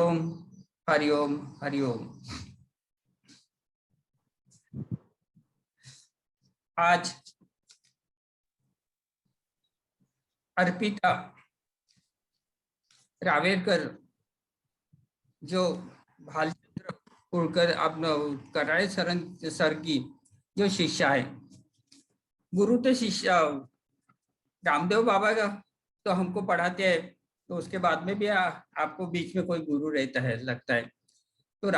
ओम, हरिओम, हरिओम। आज अर्पिता रावेरकर जो भालचंद्र कुलकर कराळे सर की जो शिष्या है, गुरु तो शिष्य रामदेव बाबा का तो हमको पढ़ाते हैं, तो उसके बाद में भी आपको बीच में कोई गुरु रहता है लगता है। तो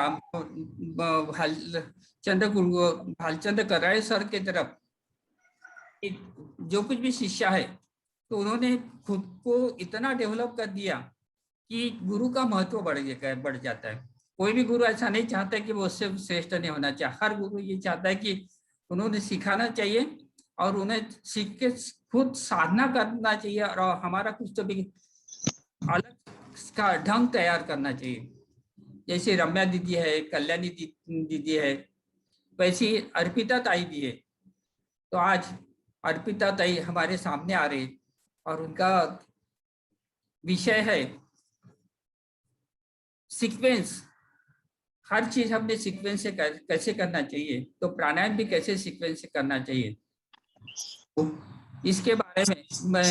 भालचंद्र कराळे सर की तरफ जो कुछ भी शिष्या है, तो उन्होंने खुद को इतना डेवलप कर दिया कि गुरु का महत्व बढ़ जाता है। कोई भी गुरु ऐसा नहीं चाहता कि वो उससे श्रेष्ठ नहीं होना चाहिए। हर गुरु ये चाहता है कि उन्होंने सिखाना चाहिए और उन्हें सीख के खुद साधना करना चाहिए और हमारा कुछ तो भी अलग का ढंग तैयार करना चाहिए। जैसे रम्या दीदी है, कल्याणी दीदी है, वैसी अर्पिता ताई भी है। तो आज अर्पिता ताई हमारे सामने आ रही और उनका विषय है सीक्वेंस। हर चीज हमने सीक्वेंस से कैसे करना चाहिए, तो प्राणायाम भी कैसे सीक्वेंस से करना चाहिए, इसके बारे में मैं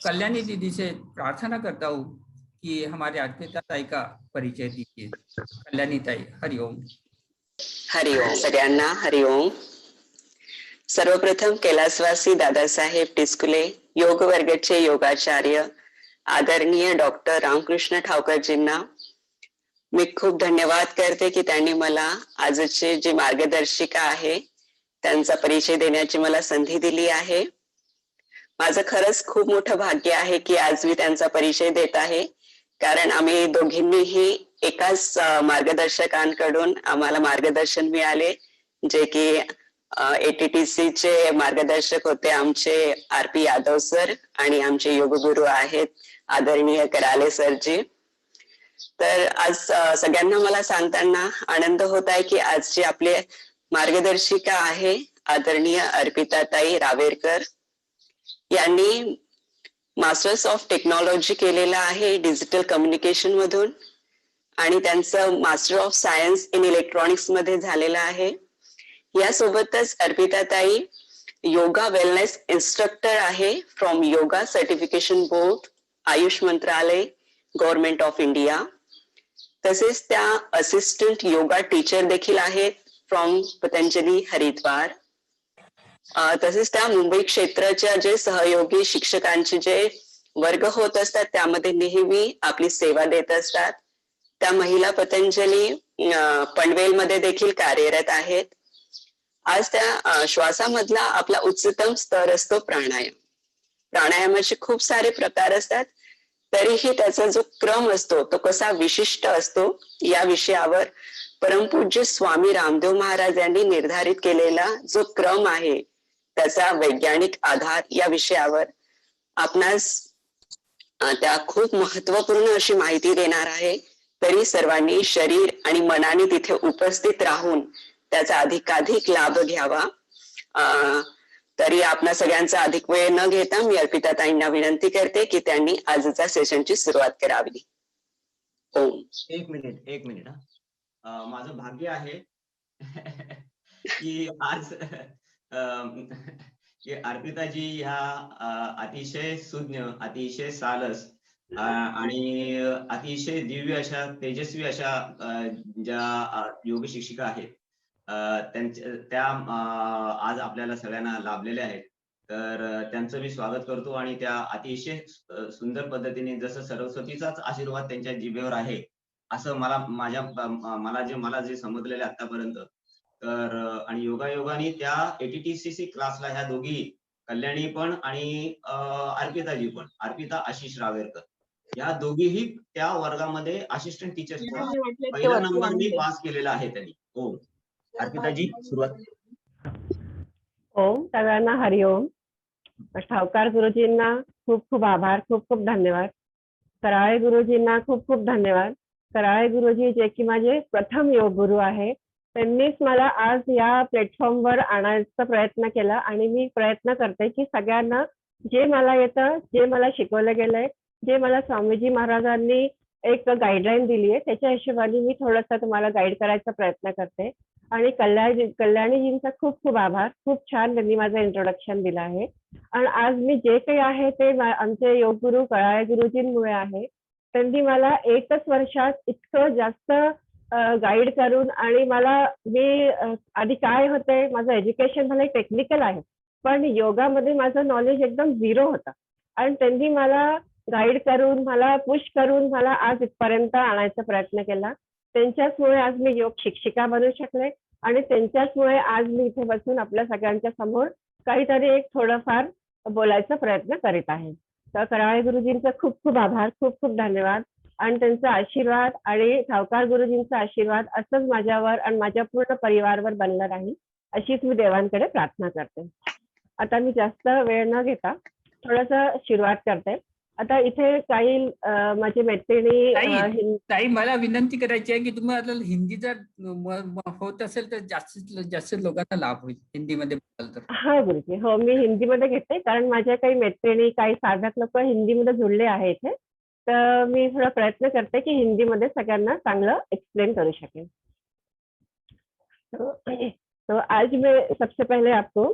कल्याणी दीदी से प्रार्थना करता हूँ कि हमारे अर्पिता ताई का परिचय दीजिए। कल्याणी ताई, हरिओम। हरिओम सगळ्यांना, हरिओम। सर्वप्रथम कैलासवासी दादासाहेब टिस्कुले योग वर्गाचे योगाचार्य आदरणीय डॉक्टर रामकृष्ण ठावकरजींना मी खूप धन्यवाद करते की त्यांनी मला आजचे जी मार्गदर्शिका आहे त्यांचा परिचय देण्याची मला संधी दिली आहे। माझं खरंच खूप मोठं भाग्य आहे की आज मी त्यांचा परिचय देत आहे, कारण आम्ही दोघींनीही एकाच मार्गदर्शकांकडून आम्हाला मार्गदर्शन मिळाले, जे की ATTC चे मार्गदर्शक होते आमचे RP यादव सर आणि आमचे योगगुरु आहेत आदरणीय कराळे सरजी। तर आज सगळ्यांना मला सांगताना आनंद होत आहे की आज जी आपले मार्गदर्शिका आहे आदरणीय अर्पिताताई रावेरकर यांनी मास्टर्स ऑफ टेक्नॉलॉजी केलेलं आहे डिजिटल कम्युनिकेशन मधून आणि त्यांचं master of science in electronics मध्ये झालेलं आहे। यासोबतच अर्पिताताई योगा वेलनेस इन्स्ट्रक्टर आहे from yoga certification board, Ayush मंत्रालय, गव्हर्नमेंट ऑफ इंडिया। तसेच त्या असिस्टंट योगा टीचर देखील आहेत फ्रॉम पतंजली हरिद्वार। तसेच त्या मुंबई क्षेत्राच्या जे सहयोगी शिक्षकांचे जे वर्ग होत असतात त्यामध्ये नेहमी आपली सेवा देत असतात। त्या महिला पतंजली पनवेल मध्ये देखील कार्यरत आहेत। आज त्या श्वासामधला आपला उच्चतम स्तर असतो प्राणायाम। प्राणायामाचे खूप सारे प्रकार असतात, तरीही त्याचा जो क्रम असतो तो कसा विशिष्ट असतो या विषयावर परमपूज्य स्वामी रामदेव महाराज यांनी निर्धारित केलेला जो क्रम आहे त्याचा वैज्ञानिक आधार या विषयावर आपणास त्या खूप महत्वपूर्ण अशी माहिती देणार आहे। तरी सर्वांनी शरीर आणि मनाने तिथे उपस्थित राहून त्याचा अधिकाधिक लाभ घ्यावा। तरी आपणा सगळ्यांचा अधिक वेळ न घेता मी अर्पिताताईंना विनंती करते की त्यांनी आजच्या सेशनची सुरुवात करावी। ओम। एक मिनिट माझं भाग्य आहे की आज अर्पिताजी ह्या अतिशय सुज्ञ, अतिशय सालस आणि अतिशय दिव्य अशा तेजस्वी अशा ज्या योग शिक्षिका आहेत त्या आज आपल्याला सगळ्यांना लाभलेल्या आहेत। तर त्यांचं मी स्वागत करतो आणि त्या अतिशय सुंदर पद्धतीने जसं सरस्वतीचाच आशीर्वाद त्यांच्या जिभेवर आहे असं मला जे समजलेलं आतापर्यंत। तर आणि योगायोगाने त्या ATTCC क्लासला ह्या दोघी कल्याणी पण आणि अर्पिताजी पण, अर्पिता आशिष रावेरकर या दोघीही त्या वर्गामध्ये असिस्टंट टीचर पहिला नंबर मी पास केलेला आहे त्यांनी। हो अर्पिताजी सुरुवात। ओम, सगळ्यांना हरिओम। ठावकार गुरुजींना खूप खूप आभार, खूप खूप धन्यवाद। कराळे गुरुजींना खूप खूप धन्यवाद। कराळे गुरुजी जे की माझे प्रथम योग गुरु आहे, त्यांनीच मला आज या प्लॅटफॉर्मवर आणायचा प्रयत्न केला आणि मी प्रयत्न करते की सगळ्यांना जे मला येतं, जे मला शिकवलं गेलंय, जे मला स्वामीजी महाराजांनी एक गाईडलाईन दिली आहे, त्याच्या हिशोबाने मी थोडंसं तुम्हाला गाईड करायचा प्रयत्न करते. आणि कल्याणीजींचा खूप खूप आभार. खूप छान त्यांनी माझं इंट्रोडक्शन दिलं आहे. आणि आज मी जे काही आहे ते आमचे योगगुरू कळाळे गुरुजींमुळे आहे. त्यांनी मला 1च वर्षात इतकं जास्त गाईड करून आणि मी आधी काय होते, माझं एज्युकेशन भले टेक्निकल आहे, पण योगामध्ये माझं नॉलेज एकदम झिरो होतं. आणि त्यांनी मला गाईड करून, मला पुश करून मला आज इथपर्यंत आणायचा प्रयत्न केला. त्यांच्याचमुळे आज मी योग शिक्षिका बनू शकले आणि त्यांच्याचमुळे आज मी इथे बसून आपल्या सगळ्यांच्या समोर काहीतरी एक थोडंफार बोलायचा प्रयत्न करीत आहे. तर कळाळे गुरुजींचा खूप खूप आभार, खूप खूप धन्यवाद. आणि त्यांचा आशीर्वाद आणि सावकार गुरुजींचा आशीर्वाद असंच माझ्यावर आणि माझ्या पूर्ण परिवारावर बनलं राहील, अशीच मी देवांकडे प्रार्थना करते. आता मी जास्त वेळ न घेता थोडंसं सुरुवात करते. आता इथे काही माझी मैत्रिणी ताई मला विनंती करायची आहे की तुम्हाला हिंदी जर होत असेल तर जास्तीत जास्त लोकांना लाभ होईल हिंदीमध्ये बोलाल तर. हा गुरुजी, हो मी हिंदीमध्ये घेते, कारण माझ्या काही मैत्रिणी, काही साधक लोक हिंदीमध्ये जुळले आहे इथे. तर मी थोडा प्रयत्न करते की हिंदीमध्ये सगळ्यांना चांगलं एक्सप्लेन करू शकें. तो आज मैं सबसे पहले आपको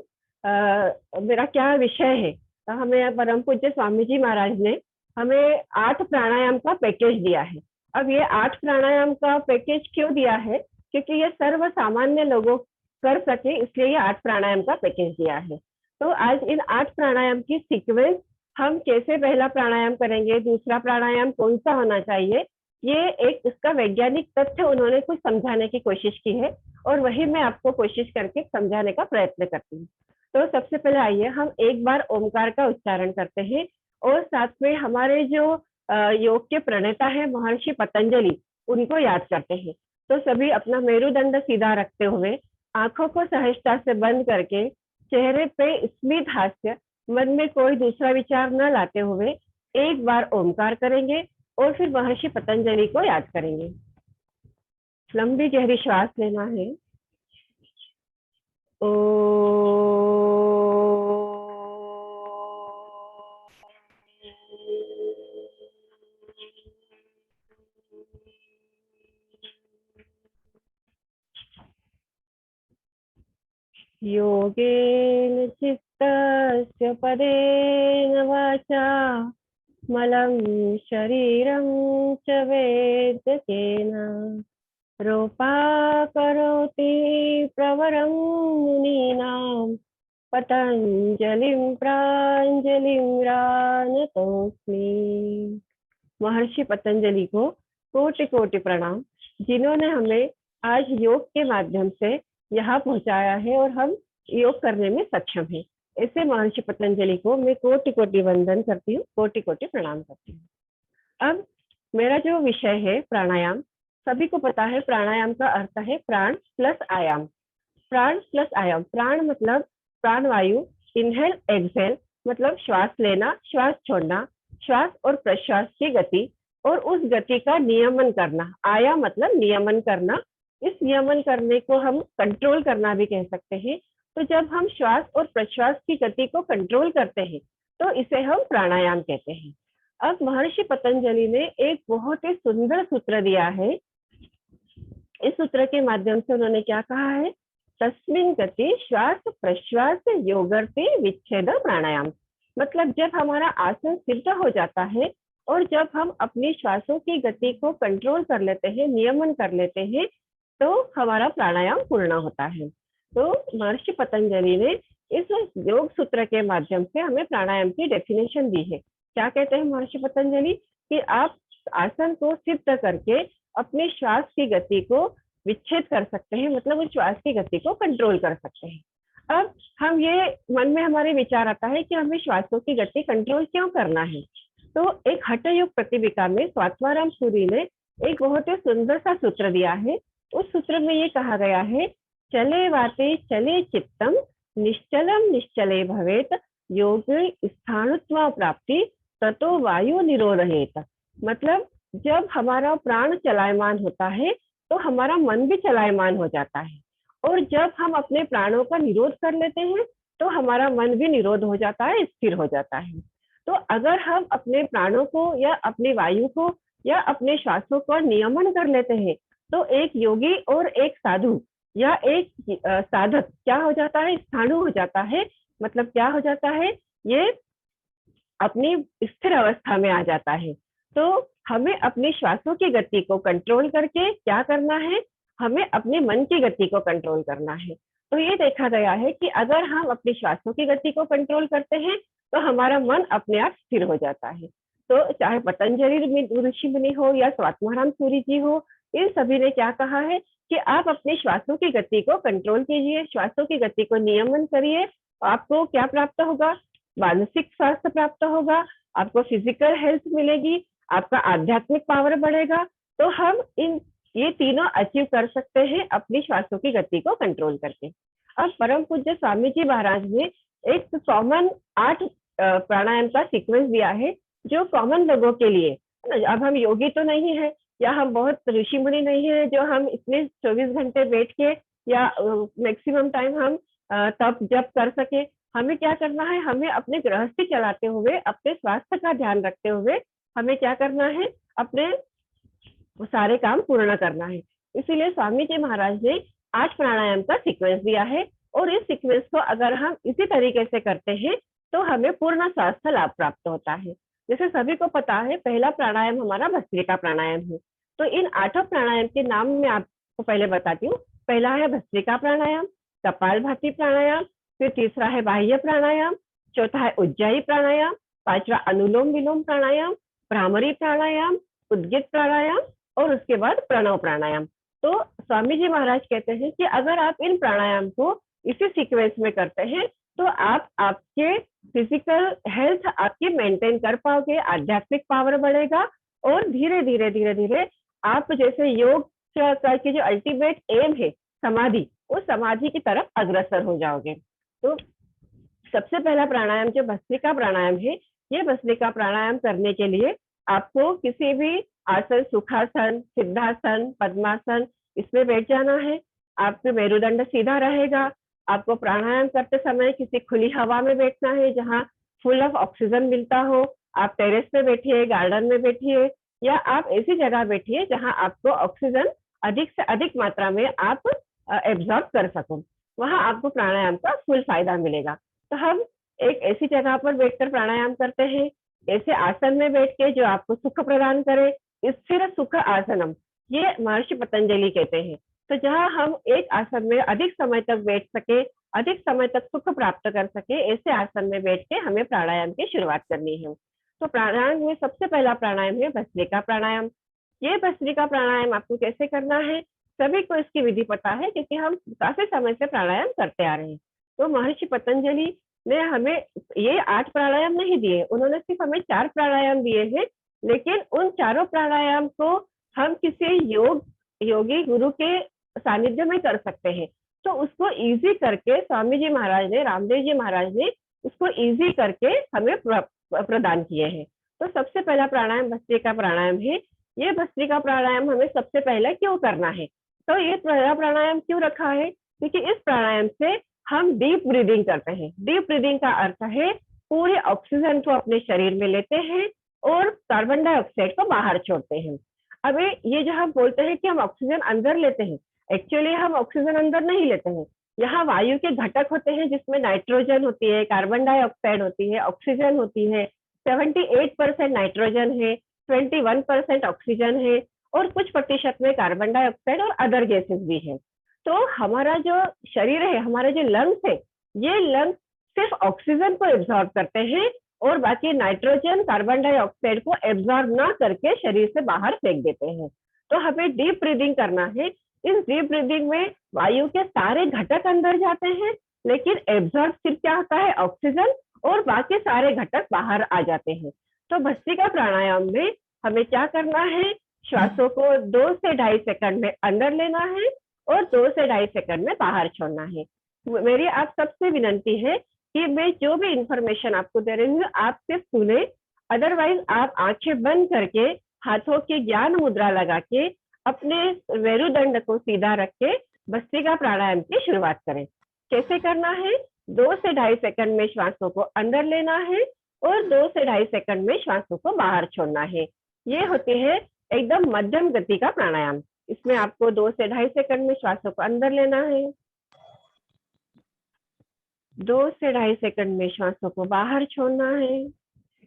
मेरा क्या विषय है, तो हमें परम पूज्य स्वामी जी महाराज ने हमें 8 प्राणायाम का पैकेज दिया है. अब ये 8 प्राणायाम का पैकेज क्यों दिया है, क्योंकि ये सर्व सामान्य लोगों कर सके, इसलिए ये 8 प्राणायाम का पैकेज दिया है. तो आज इन 8 प्राणायाम की सीक्वेंस, हम कैसे पहला प्राणायाम करेंगे, दूसरा प्राणायाम कौन सा होना चाहिए, ये एक इसका वैज्ञानिक तथ्य उन्होंने कुछ समझाने की कोशिश की है और वही मैं आपको कोशिश करके समझाने का प्रयत्न करती हूँ. तो सबसे पहले आइए हम एक बार ओमकार का उच्चारण करते हैं और साथ में हमारे जो योग के प्रणेता है महर्षि पतंजलि, उनको याद करते हैं. तो सभी अपना मेरुदंड सीधा रखते हुए, आंखों को सहजता से बंद करके, चेहरे पे स्मित हास्य, मन में कोई दूसरा विचार न लाते हुए एक बार ओमकार करेंगे और फिर महर्षि पतंजलि को याद करेंगे. लंबी गहरी श्वास लेना है. योगेन चित्तस्य पदेन वाचा मलं शरीरं च वेद्यकेन रूपाकरोति प्रवरं मुनीनां पतंजलिं प्राञ्जलिं रानतोस्मि. महर्षि पतंजलि को कोटि कोटि प्रणाम, जिन्होंने हमें आज योग के माध्यम से यहाँ पहुंचाया है और हम योग करने में सक्षम हैं. ऐसे महर्षि पतंजलि को मैं कोटि कोटि वंदन करती हूँ, कोटि कोटि प्रणाम करती हूँ. अब मेरा जो विषय है प्राणायाम, सभी को पता है प्राणायाम का अर्थ है प्राण प्लस आयाम. प्राण प्लस आयाम, प्राण मतलब प्राणवायु, इनहेल एक्सहेल मतलब श्वास लेना, श्वास छोड़ना, श्वास और प्रश्वास की गति और उस गति का नियमन करना. आयाम मतलब नियमन करना. इस नियमन करने को हम कंट्रोल करना भी कह सकते हैं. तो जब हम श्वास और प्रश्वास की गति को कंट्रोल करते हैं तो इसे हम प्राणायाम कहते हैं. अब महर्षि पतंजलि ने एक बहुत ही सुंदर सूत्र दिया है. इस सूत्र के माध्यम से उन्होंने क्या कहा है, तस्मिन् गति श्वास प्रश्वास योगर्ते विच्छेद प्राणायाम. मतलब जब हमारा आसन सिद्ध हो जाता है और जब हम अपनी श्वासों की गति को कंट्रोल कर लेते हैं, नियमन कर लेते हैं, तो हमारा प्राणायाम पूर्ण होता है. तो महर्षि पतंजलि ने इस योग सूत्र के माध्यम से हमें प्राणायाम की डेफिनेशन दी है. क्या कहते हैं महर्षि पतंजलि, कि आप आसन को सिद्ध करके अपने श्वास की गति को विच्छेद कर सकते हैं, मतलब उस श्वास की गति को कंट्रोल कर सकते हैं. अब हम ये मन में हमारे विचार आता है कि हमें श्वासों की गति कंट्रोल क्यों करना है. तो एक हठ योग प्रतिविका में स्वात्माराम सूरी ने एक बहुत ही सुंदर सा सूत्र दिया है. उस सूत्र में ये कहा गया है, चले वाते चले चित्तम निश्चलम निश्चले भवेत योग स्थाणुत्व प्राप्ति ततो वायु निरोधेत. मतलब जब हमारा प्राण चलायमान होता है तो हमारा मन भी चलायमान हो जाता है, और जब हम अपने प्राणों का निरोध कर लेते हैं तो हमारा मन भी निरोध हो जाता है, स्थिर हो जाता है. तो अगर हम अपने प्राणों को या अपनी वायु को या अपने श्वासों का नियमन कर लेते हैं, तो एक योगी और एक साधु या एक साधक क्या हो जाता है, स्थाणु हो जाता है। मतलब क्या हो जाता है, ये अपनी स्थिर अवस्था में आ जाता है। तो हमें अपने श्वासों की गति को कंट्रोल करके क्या करना है, हमें अपने मन की गति को कंट्रोल करना है। तो ये देखा गया है कि अगर हम अपने श्वासों की गति को कंट्रोल करते हैं तो हमारा मन अपने आप स्थिर हो जाता है। तो चाहे पतंजलि ऋषि मुनि हो या स्वात्माराम सूरी जी हो, इन सभी ने क्या कहा है कि आप अपने श्वासों की गति को कंट्रोल कीजिए, श्वासों की गति को नियमन करिए। आपको क्या प्राप्त होगा, मानसिक स्वास्थ्य प्राप्त होगा, आपको फिजिकल हेल्थ मिलेगी, आपका आध्यात्मिक पावर बढ़ेगा। तो हम ये तीनों अचीव कर सकते हैं अपनी श्वासों की गति को कंट्रोल करके। अब परम पूज्य स्वामी जी महाराज ने एक कॉमन 8 प्राणायाम का सीक्वेंस दिया है जो कॉमन लोगों के लिए। अब हम योगी तो नहीं है या हम बहुत ऋषि मुनि नहीं है जो हम इतने 24 घंटे बैठ के या मैक्सिमम टाइम हम तप जप कर सके। हमें क्या करना है, हमें अपने गृहस्थी चलाते हुए अपने स्वास्थ्य का ध्यान रखते हुए हमें क्या करना है, अपने सारे काम पूर्ण करना है। इसीलिए स्वामी जी महाराज ने 8 प्राणायाम का सीक्वेंस दिया है और इस सीक्वेंस को अगर हम इसी तरीके से करते हैं तो हमें पूर्ण स्वास्थ्य लाभ प्राप्त होता है। जैसे सभी को पता है, पहला प्राणायाम हमारा भस्त्रिका प्राणायाम है। तो इन 8 प्राणायाम के नाम मैं आपको पहले बताती हूँ। पहला है भस्त्रिका प्राणायाम, कपालभाति प्राणायाम, फिर तीसरा है बाह्य प्राणायाम, चौथा है उज्जाई प्राणायाम, पांचवा अनुलोम विलोम प्राणायाम, भ्रामरी प्राणायाम, उद्गित प्राणायाम और उसके बाद प्रणव प्राणायाम। तो स्वामी जी महाराज कहते हैं कि अगर आप इन प्राणायाम को इसी सीक्वेंस में करते हैं तो आप आपके फिजिकल हेल्थ आपकी मेंटेन कर पाओगे, आध्यात्मिक पावर बढ़ेगा और धीरे धीरे धीरे धीरे आप जैसे योग की जो अल्टीमेट एम है समाधि, उस समाधि की तरफ अग्रसर हो जाओगे। तो सबसे पहला प्राणायाम जो भस्त्रिका प्राणायाम है, ये भस्त्रिका प्राणायाम करने के लिए आपको किसी भी आसन, सुखासन, सिद्धासन, पद्मासन, इसमें बैठ जाना है। आपका मेरुदंड सीधा रहेगा। आपको प्राणायाम करते समय किसी खुली हवा में बैठना है जहाँ फुल ऑफ ऑक्सीजन मिलता हो। आप टेरेस पे बैठिए, गार्डन में बैठिए या आप ऐसी जगह बैठिए जहाँ आपको ऑक्सीजन अधिक से अधिक मात्रा में आप एब्जॉर्ब कर सको, वहां आपको प्राणायाम का फुल फायदा मिलेगा। तो हम एक ऐसी जगह पर बैठकर प्राणायाम करते हैं, ऐसे आसन में बैठ के जो आपको सुख प्रदान करे, स्थिर सुख आसनम, ये महर्षि पतंजलि कहते हैं। तो जहाँ हम एक आसन में अधिक समय तक बैठ सके, अधिक समय तक सुख प्राप्त कर सके, ऐसे आसन में बैठ के हमें प्राणायाम की शुरुआत करनी है। तो प्राणायाम में सबसे पहला प्राणायाम है भस्त्रिका प्राणायाम। ये भस्त्रिका प्राणायाम आपको कैसे करना है, सभी को इसकी विधि पता है क्योंकि हम काफी समय से प्राणायाम करते आ रहे हैं। तो महर्षि पतंजलि ने हमें ये 8 प्राणायाम नहीं दिए, उन्होंने सिर्फ हमें 4 प्राणायाम दिए हैं। लेकिन उन चारों प्राणायाम को हम किसी योगी गुरु के सानिध्य में कर सकते हैं। तो उसको इजी करके स्वामी जी महाराज ने, रामदेव जी महाराज ने उसको इजी करके हमें प्रदान किए हैं। तो सबसे पहला प्राणायाम भस्त्रिका प्राणायाम है। ये भस्त्रिका प्राणायाम हमें सबसे पहले क्यों करना है, तो ये पहला प्राणायाम क्यों रखा है, क्योंकि इस प्राणायाम से हम डीप ब्रीदिंग करते हैं। डीप ब्रीदिंग का अर्थ है पूरे ऑक्सीजन को अपने शरीर में लेते हैं और कार्बन डाइऑक्साइड को बाहर छोड़ते हैं। अब ये जो हम बोलते हैं कि हम ऑक्सीजन अंदर लेते हैं, एक्चुअली हम ऑक्सीजन अंदर नहीं लेते हैं। यहाँ वायु के घटक होते हैं जिसमें नाइट्रोजन होती है, कार्बन डाइऑक्साइड होती है, ऑक्सीजन होती है। 78% नाइट्रोजन है, 21% ऑक्सीजन है और कुछ प्रतिशत में कार्बन डाइऑक्साइड और अदर गैसेस भी है। तो हमारा जो शरीर है, हमारे जो लंग्स है, ये लंग्स सिर्फ ऑक्सीजन को एब्जॉर्ब करते हैं और बाकी नाइट्रोजन, कार्बन डाइऑक्साइड को एब्जॉर्ब ना करके शरीर से बाहर फेंक देते हैं। तो हमें डीप ब्रीदिंग करना है। इस डीप ब्रीदिंग में वायु के सारे घटक अंदर जाते हैं, लेकिन एब्जॉर्ब सिर्फ क्या होता है, ऑक्सीजन, और बाकी सारे घटक बाहर आ जाते हैं। तो भस्त्रिका प्राणायाम में हमें क्या करना है, श्वासों को 2 से 2.5 सेकंड में अंदर लेना है और 2 से 2.5 सेकंड में बाहर छोड़ना है। मेरी आप सबसे विनंती है कि मैं जो भी इंफॉर्मेशन आपको दे रही हूँ आप सिर्फ सुने, अदरवाइज आप आंखें बंद करके हाथों की ज्ञान मुद्रा लगा के अपने मेरुदंड को सीधा रख के भस्त्रिका प्राणायाम की शुरुआत करें। कैसे करना है, 2 से 2.5 सेकंड में श्वासों को अंदर लेना है और 2 से 2.5 सेकंड में श्वासों को बाहर छोड़ना है। ये होती है एकदम मध्यम गति का प्राणायाम। इसमें आपको 2 से 2.5 सेकंड में श्वासों को अंदर लेना है, 2 से 2.5 सेकंड में श्वासों को बाहर छोड़ना है।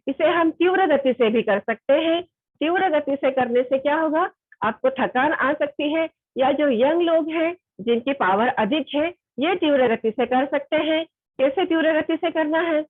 इसे हम तीव्र गति से भी कर सकते हैं। तीव्र गति से करने से क्या होगा, आपको थकान आ सकती है, या जो यंग लोग हैं जिनकी पावर अधिक है, ये तीव्र गति से कर सकते हैं। कैसे तीव्र गति से करना है,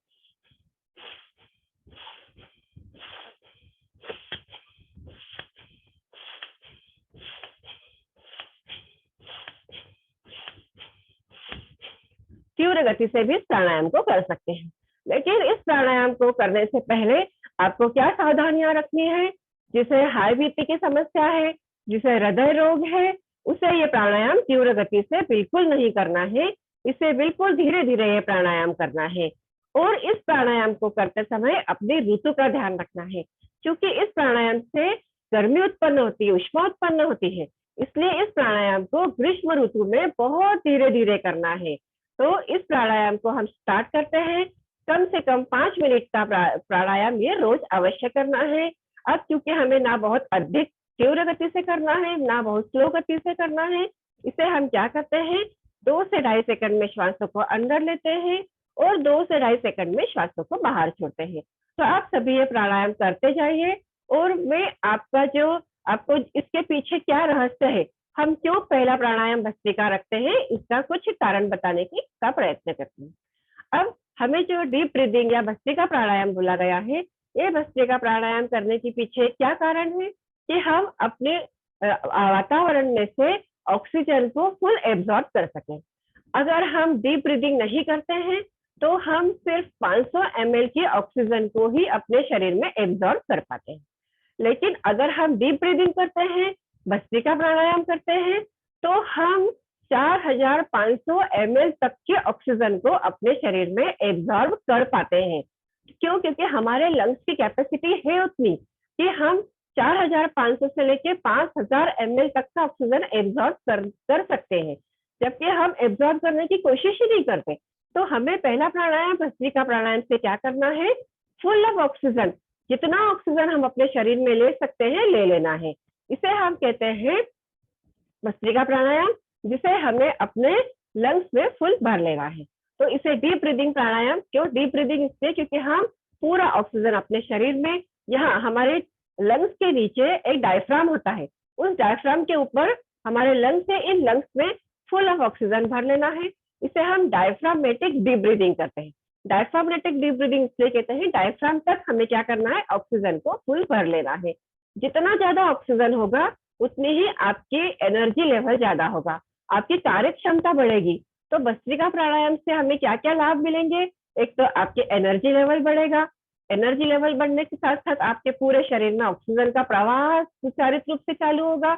तीव्र गति से भी इस प्राणायाम को कर सकते हैं। लेकिन इस प्राणायाम को करने से पहले आपको क्या सावधानियां रखनी है, जिसे हाई बीपी की समस्या है, जिसे हृदय रोग है, उसे ये प्राणायाम तीव्र गति से बिल्कुल नहीं करना है। इसे बिल्कुल धीरे धीरे ये प्राणायाम करना है। और इस प्राणायाम को करते समय अपनी ऋतु का ध्यान रखना है, क्योंकि इस प्राणायाम से गर्मी उत्पन्न होती है, उष्मा उत्पन्न होती है। इसलिए इस प्राणायाम को ग्रीष्म ऋतु में बहुत धीरे धीरे करना है। तो इस प्राणायाम को हम स्टार्ट करते हैं। कम से कम 5 मिनट का प्राणायाम ये रोज अवश्य करना है। अब क्योंकि हमें ना बहुत अधिक तीव्र गति से करना है, ना बहुत स्लो गति से करना है, इसे हम क्या करते हैं, 2 से 2.5 सेकंड में श्वासों को अंदर लेते हैं और 2 से 2.5 सेकंड में श्वासों को बाहर छोड़ते हैं। तो आप सभी ये प्राणायाम करते जाइए। और मैं आपको इसके पीछे क्या रहस्य है, हम क्यों पहला प्राणायाम भस्त्रिका रखते हैं, इसका कुछ कारण बताने का प्रयत्न करते हैं। अब हमें जो डीप ब्रीदिंग या भस्त्रिका प्राणायाम बोला गया है, ये भस्त्रिका प्राणायाम करने के पीछे क्या कारण है कि हम अपने वातावरण में से ऑक्सीजन को फुल एब्जॉर्ब कर सकें। अगर हम डीप ब्रीदिंग नहीं करते हैं तो हम सिर्फ 500 ml की ऑक्सीजन को ही अपने शरीर में एब्जॉर्ब कर पाते हैं। लेकिन अगर हम डीप ब्रीदिंग करते हैं, भस्त्रिका प्राणायाम करते हैं, तो हम 4500 ml तक की ऑक्सीजन को अपने शरीर में एब्जॉर्ब कर पाते हैं। क्यों? क्योंकि हमारे लंग्स की कैपेसिटी है उतनी कि हम 4500 से लेके 5000 ml तक का ऑक्सीजन एब्जॉर्ब कर सकते हैं। जबकि हम एब्जॉर्ब करने की कोशिश ही नहीं करते। तो हमें पहला प्राणायाम भस्त्रिका प्राणायाम से क्या करना है, फुल ऑफ ऑक्सीजन, जितना ऑक्सीजन हम अपने शरीर में ले सकते हैं ले लेना है। इसे हम कहते हैं भस्त्रिका प्राणायाम, जिसे हमें अपने लंग्स में फुल भर लेना है। तो इसे डीप ब्रीदिंग प्राणायाम, क्यों डीप ब्रीदिंग, इसलिए क्योंकि हम पूरा ऑक्सीजन अपने शरीर में, यहाँ हमारे लंग्स के नीचे एक डायफ्राम होता है, उस डायफ्राम के ऊपर हमारे लंग्स है, इन लंग्स में फुल ऑफ ऑक्सीजन भर लेना है। इसे हम डायफ्रामेटिक डीप ब्रीदिंग करते हैं। डायफ्रामेटिक डीप ब्रीदिंग इसलिए कहते हैं, डायफ्राम तक हमें क्या करना है, ऑक्सीजन को फुल भर लेना है। जितना ज्यादा ऑक्सीजन होगा उतनी ही आपकी एनर्जी लेवल ज्यादा होगा, आपकी कार्य क्षमता बढ़ेगी। तो भस्त्रिका प्राणायाम से हमें क्या क्या लाभ मिलेंगे, एक तो आपके एनर्जी लेवल बढ़ेगा, एनर्जी लेवल बढ़ने के साथ साथ आपके पूरे शरीर में ऑक्सीजन का प्रवाह सुचारित रूप से चालू होगा।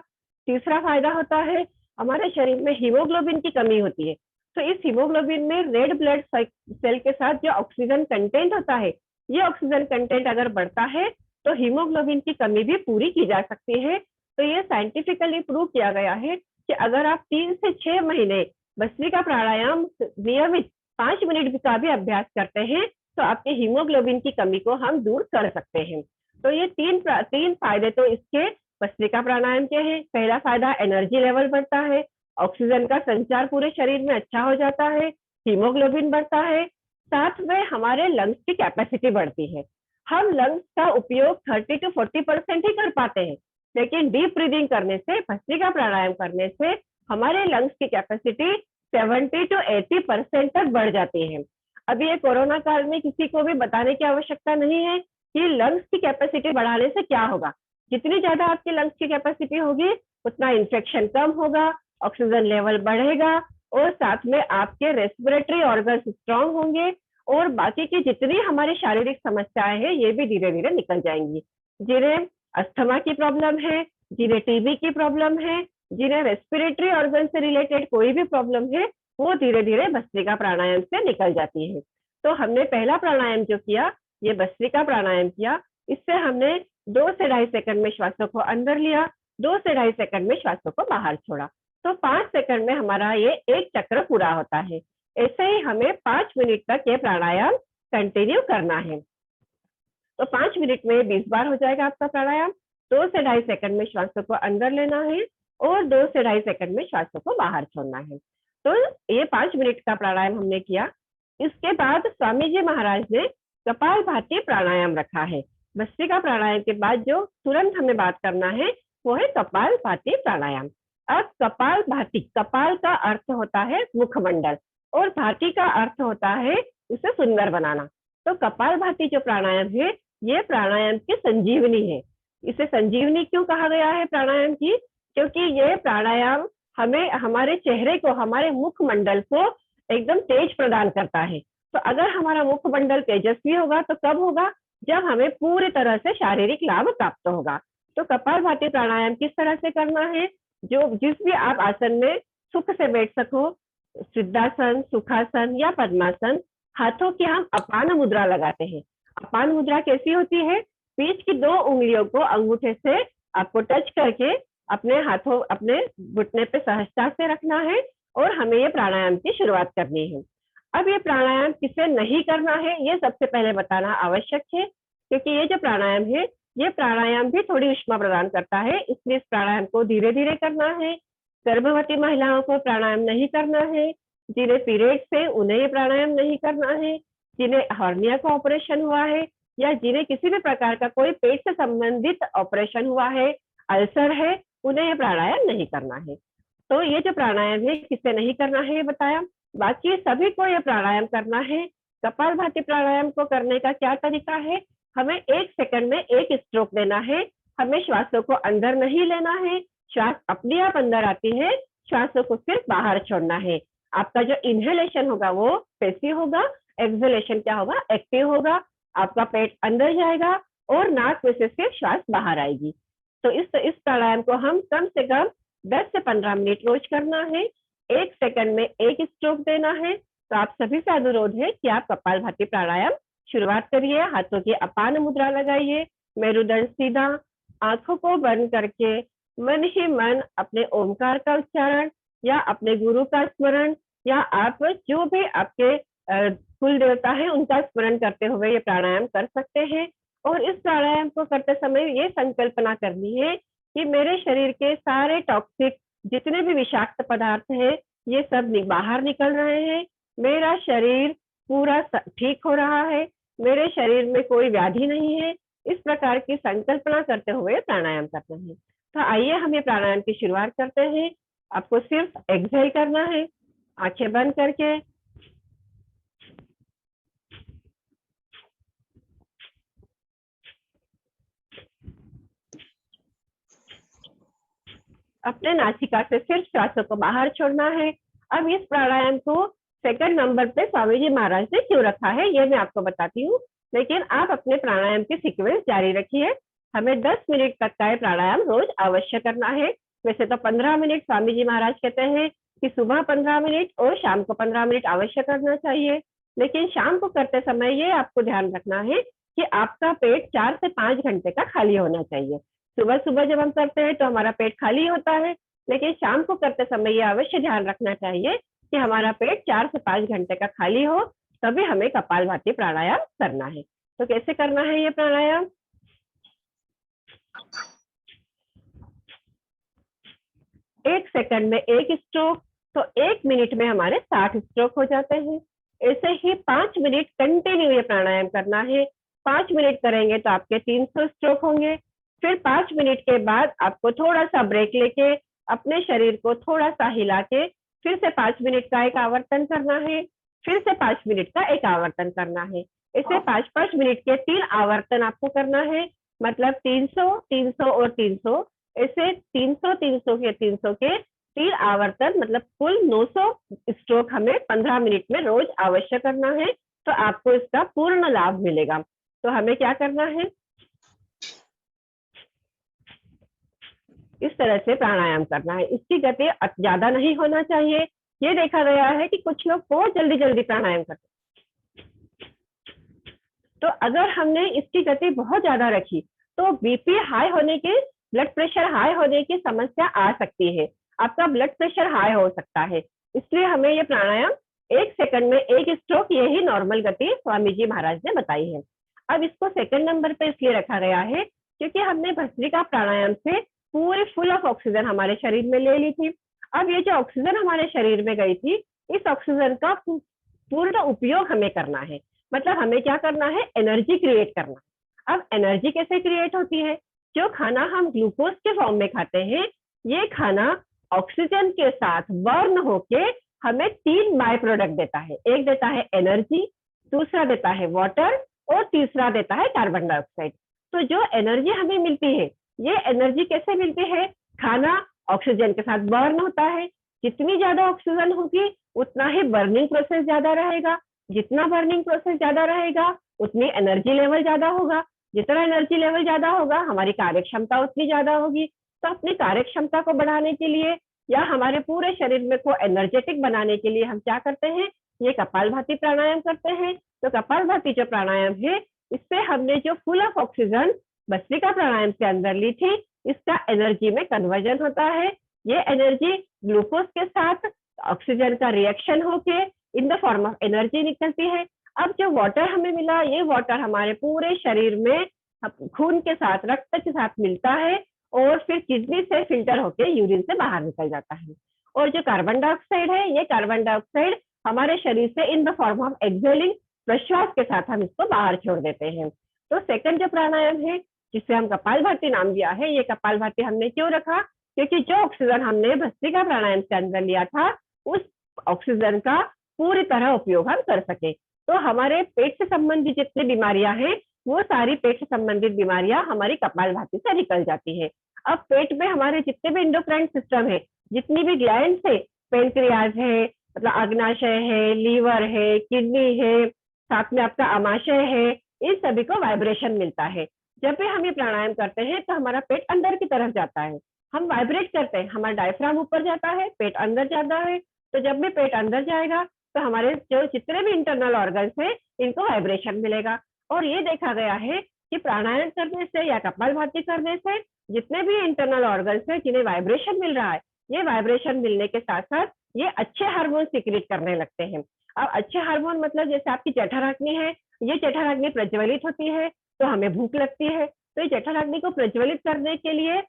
तीसरा फायदा होता है, हमारे शरीर में हीमोग्लोबिन की कमी होती है, तो इस हीमोग्लोबिन में रेड ब्लड सेल के साथ जो ऑक्सीजन कंटेंट होता है, ये ऑक्सीजन कंटेंट अगर बढ़ता है तो हीमोग्लोबिन की कमी भी पूरी की जा सकती है। तो ये साइंटिफिकली प्रूव किया गया है कि अगर आप 3 से 6 महीने भस्त्रिका प्राणायाम नियमित 5 मिनट का भी अभ्यास करते हैं तो आपके हीमोग्लोबिन की कमी को हम दूर कर सकते हैं। तो ये तीन फायदे तो इसके भस्त्रिका प्राणायाम के हैं। पहला फायदा, एनर्जी लेवल बढ़ता है, ऑक्सीजन का संचार पूरे शरीर में अच्छा हो जाता है, हीमोग्लोबिन बढ़ता है, साथ में हमारे लंग्स की कैपेसिटी बढ़ती है। हम लंग्स का उपयोग 30 to 40% ही कर पाते हैं, लेकिन डीप ब्रीदिंग करने से, भस्त्रिका प्राणायाम करने से हमारे लंग्स की कैपेसिटी 70 to 80% तक बढ़ जाती है। अभी ये कोरोना काल में किसी को भी बताने की आवश्यकता नहीं है कि लंग्स की कैपेसिटी बढ़ाने से क्या होगा। जितनी ज्यादा आपकी लंग्स की कैपेसिटी होगी उतना इन्फेक्शन कम होगा, ऑक्सीजन लेवल बढ़ेगा और साथ में आपके रेस्पिरेटरी ऑर्गन्स स्ट्रांग होंगे और बाकी की जितनी हमारी शारीरिक समस्याएं हैं ये भी धीरे धीरे निकल जाएंगी। जिन्हें अस्थमा की प्रॉब्लम है, जिन्हें टीबी की प्रॉब्लम है, जिन्हें रेस्पिरेटरी ऑर्गन से रिलेटेड कोई भी प्रॉब्लम है, वो धीरे धीरे भस्त्रिका प्राणायाम से निकल जाती है। तो हमने पहला प्राणायाम जो किया, ये भस्त्रिका प्राणायाम किया। इससे हमने 2 से 2.5 सेकंड में श्वासों को अंदर लिया, 2 से 2.5 सेकंड में श्वासों को बाहर छोड़ा। तो 5 सेकंड में हमारा ये एक चक्र पूरा होता है। ऐसे ही हमें 5 मिनट तक ये प्राणायाम कंटिन्यू करना है। तो 5 मिनट में 20 बार हो जाएगा आपका प्राणायाम। 2 से 2.5 सेकंड में श्वासों को अंदर लेना है और 2 से 2.5 सेकंड में श्वासों को बाहर छोड़ना है। तो ये 5 मिनट का प्राणायाम हमने किया। इसके बाद स्वामी जी महाराज ने कपालभाति प्राणायाम रखा है। भस्त्रिका प्राणायाम के बाद जो तुरंत हमें बात करना है वो है कपालभाति प्राणायाम। अब कपालभाति, कपाल का अर्थ होता है मुखमंडल और भाति का अर्थ होता है उसे सुंदर बनाना। तो कपालभाति जो प्राणायाम है ये प्राणायाम की संजीवनी है। इसे संजीवनी क्यों कहा गया है प्राणायाम की? क्योंकि ये प्राणायाम हमें हमारे चेहरे को, हमारे मुखमंडल को एकदम तेज प्रदान करता है। तो अगर हमारा मुखमंडल तेजस्वी होगा तो कब होगा? जब हमें पूरी तरह से शारीरिक लाभ प्राप्त होगा। तो कपालभाति प्राणायाम किस तरह से करना है? जो जिस भी आप आसन में सुख से बैठ सको, सिद्धासन, सुखासन या पद्मासन, हाथों की हम अपान मुद्रा लगाते हैं। अपान मुद्रा कैसी होती है? बीच की 2 उंगलियों को अंगूठे से आपको टच करके अपने हाथों, अपने घुटने पे सहजता से रखना है और हमें ये प्राणायाम की शुरुआत करनी है। अब ये प्राणायाम किसे नहीं करना है ये सबसे पहले बताना आवश्यक है, क्योंकि ये जो प्राणायाम है ये प्राणायाम भी थोड़ी ऊष्मा प्रदान करता है, इसलिए इस प्राणायाम को धीरे धीरे करना है। गर्भवती महिलाओं को प्राणायाम नहीं करना है, जिन्हें पीरियड्स है उन्हें ये प्राणायाम नहीं करना है, जिन्हें हर्निया का ऑपरेशन हुआ है या जिन्हें किसी भी प्रकार का कोई पेट से संबंधित ऑपरेशन हुआ है, अल्सर है, उन्हें ये प्राणायाम नहीं करना है। तो ये जो प्राणायाम है किसे नहीं करना है ये बताया। बाकी सभी को ये प्राणायाम करना है। कपालभाति प्राणायाम को करने का क्या तरीका है? हमें 1 सेकंड में 1 स्ट्रोक देना है। हमें श्वासों को अंदर नहीं लेना है, श्वास अपने आप अंदर आती है, श्वासों को सिर्फ बाहर छोड़ना है। आपका जो इनहेलेशन होगा वो पैसिव होगा, एक्सहेलेशन क्या होगा? एक्टिव होगा। आपका पेट अंदर जाएगा और नाक में से सिर्फ श्वास बाहर आएगी। तो इस प्राणायाम को हम कम से कम 10 से 15 मिनट रोज करना है। 1 सेकंड में 1 स्ट्रोक देना है। तो आप सभी से अनुरोध है कि आप कपालभाति प्राणायाम शुरुआत करिए। हाथों की अपान मुद्रा लगाइए, मेरुदंड सीधा, आंखों को बंद करके मन ही मन अपने ओमकार का उच्चारण या अपने गुरु का स्मरण या आप जो भी आपके कुल देवता है उनका स्मरण करते हुए ये प्राणायाम कर सकते हैं। और इस प्राणायाम को करते समय ये संकल्पना करनी है कि मेरे शरीर के सारे टॉक्सिक जितने भी विषाक्त पदार्थ हैं ये सब बाहर निकल रहे हैं, मेरा शरीर पूरा ठीक हो रहा है, मेरे शरीर में कोई व्याधि नहीं है। इस प्रकार की संकल्पना करते हुए प्राणायाम करते हैं। तो आइए हम ये प्राणायाम की शुरुआत करते हैं। आपको सिर्फ एक्सहेल करना है, आंखें बंद करके। अपने नासिका से सिर्फ श्वासों को बाहर छोड़ना है। अब इस प्राणायाम को सेकंड नंबर पे स्वामी जी महाराज ने क्यों रखा है ये मैं आपको बताती हूँ, लेकिन आप अपने प्राणायाम की सीक्वेंस जारी रखिए। हमें 10 मिनट तक का प्राणायाम रोज अवश्य करना है। वैसे तो 15 मिनट स्वामी जी महाराज कहते हैं कि सुबह 15 मिनट और शाम को 15 मिनट अवश्य करना चाहिए, लेकिन शाम को करते समय ये आपको ध्यान रखना है कि आपका पेट 4 से 5 घंटे का खाली होना चाहिए। सुबह सुबह जब हम करते हैं तो हमारा पेट खाली होता है, लेकिन शाम को करते समय ये अवश्य ध्यान रखना चाहिए कि हमारा पेट 4 से 5 घंटे का खाली हो, तभी हमें कपालभाति प्राणायाम करना है। तो कैसे करना है ये प्राणायाम? एक सेकंड में 1 स्ट्रोक, तो 1 मिनट में हमारे 60 स्ट्रोक हो जाते हैं। ऐसे ही 5 मिनट कंटिन्यू ये प्राणायाम करना है। 5 मिनट करेंगे तो आपके 300 स्ट्रोक होंगे। फिर 5 मिनट के बाद आपको थोड़ा सा ब्रेक लेके अपने शरीर को थोड़ा सा हिला के फिर से 5 मिनट का एक आवर्तन करना है, फिर से 5 मिनट का एक आवर्तन करना है। इसे 5-5 मिनट के 3 आवर्तन आपको करना है, मतलब 300, 300 और 300। ऐसे 300, 300 के 300 के 3 आवर्तन, मतलब कुल 900 स्ट्रोक हमें 15 मिनट में रोज अवश्य करना है। तो आपको इसका पूर्ण लाभ मिलेगा। तो हमें क्या करना है? इस तरह से प्राणायाम करना है। इसकी गति ज्यादा नहीं होना चाहिए। ये देखा गया है कि कुछ लोग बहुत जल्दी जल्दी प्राणायाम करते हैं, तो अगर हमने इसकी गति बहुत ज्यादा रखी तो बीपी हाई होने के, ब्लड प्रेशर हाई होने की समस्या आ सकती है। आपका ब्लड प्रेशर हाई हो सकता है। इसलिए हमें ये प्राणायाम 1 सेकंड में 1 स्ट्रोक, यही नॉर्मल गति स्वामी जी महाराज ने बताई है। अब इसको सेकंड नंबर पे इसलिए रखा गया है क्योंकि हमने भस्त्रिका प्राणायाम से पूरी फुल ऑफ ऑक्सीजन हमारे शरीर में ले ली थी। अब ये जो ऑक्सीजन हमारे शरीर में गई थी, इस ऑक्सीजन का पूर्ण उपयोग हमें करना है। मतलब हमें क्या करना है, एनर्जी क्रिएट करना है। अब एनर्जी कैसे क्रिएट होती है, जो खाना हम ग्लूकोज के फॉर्म में खाते हैं, ये खाना ऑक्सीजन के साथ बर्न होके हमें 3 बाय प्रोडक्ट देता है। एक देता है एनर्जी, दूसरा देता है वाटर और तीसरा देता है कार्बन डाइऑक्साइड। तो जो एनर्जी हमें मिलती है, ये एनर्जी कैसे मिलती है, खाना ऑक्सीजन के साथ बर्न होता है। जितनी ज्यादा ऑक्सीजन होगी उतना ही बर्निंग प्रोसेस ज्यादा रहेगा, जितना बर्निंग प्रोसेस ज्यादा रहेगा उतनी एनर्जी लेवल ज्यादा होगा, जितना एनर्जी लेवल ज्यादा होगा हमारी कार्य क्षमता उतनी ज्यादा होगी। तो अपनी कार्य क्षमता को बढ़ाने के लिए या हमारे पूरे शरीर में को एनर्जेटिक बनाने के लिए हम क्या करते हैं, ये कपालभाति प्राणायाम करते हैं। तो कपालभाति जो प्राणायाम है, इससे हमने जो फुल ऑफ ऑक्सीजन भस्त्रिका प्राणायाम के अंदर ली थी, इसका एनर्जी में कन्वर्जन होता है। ये एनर्जी ग्लूकोज के साथ ऑक्सीजन का रिएक्शन होके इन द फॉर्म ऑफ एनर्जी निकलती है। अब जो वाटर हमें मिला, ये वाटर हमारे पूरे शरीर में खून के साथ, रक्त के साथ मिलता है और फिर किडनी से फिल्टर होके यूरिन से बाहर निकल जाता है। और जो कार्बन डाइऑक्साइड है, ये कार्बन डाइऑक्साइड हमारे शरीर से in the form of exhaling, प्रश्वास के साथ हम इसको बाहर छोड़ देते हैं। तो सेकंड जो प्राणायाम है, जिसे हम कपालभाति नाम दिया है, ये कपालभाति हमने क्यों रखा, क्योंकि जो ऑक्सीजन हमने भस्त्रिका प्राणायाम के अंदर लिया था, उस ऑक्सीजन का पूरी तरह उपयोग हम कर सके। तो हमारे पेट से संबंधित जितनी बीमारियां हैं, वो सारी पेट से संबंधित बीमारियां हमारी कपालभाति से निकल जाती है। अब पेट में हमारे जितने भी एंडोक्राइन सिस्टम है, जितनी भी ग्लैंड्स है, पेनक्रियाज है, मतलब अग्नाशय है, लीवर है, किडनी है, साथ में आपका आमाशय है, इन सभी को वाइब्रेशन मिलता है। जब भी हम ये प्राणायाम करते हैं तो हमारा पेट अंदर की तरफ जाता है, हम वाइब्रेट करते हैं, हमारा डायफ्राम ऊपर जाता है, पेट अंदर जाता है। तो जब भी पेट अंदर जाएगा तो हमारे जो जितने भी इंटरनल ऑर्गन्स हैं, इनको वाइब्रेशन मिलेगा। और ये देखा गया है कि प्राणायाम करने से या कपालभाति करने से जितने भी इंटरनल ऑर्गन्स हैं जिन्हें वाइब्रेशन मिल रहा है, ये वाइब्रेशन मिलने के साथ साथ ये अच्छे हार्मोन सीक्रेट करने लगते हैं। अब अच्छे हार्मोन मतलब जैसे आपकी जठराग्नि है, ये जठराग्नि प्रज्वलित होती है तो हमें भूख लगती है। तो ये जठराग्नि को प्रज्वलित करने के लिए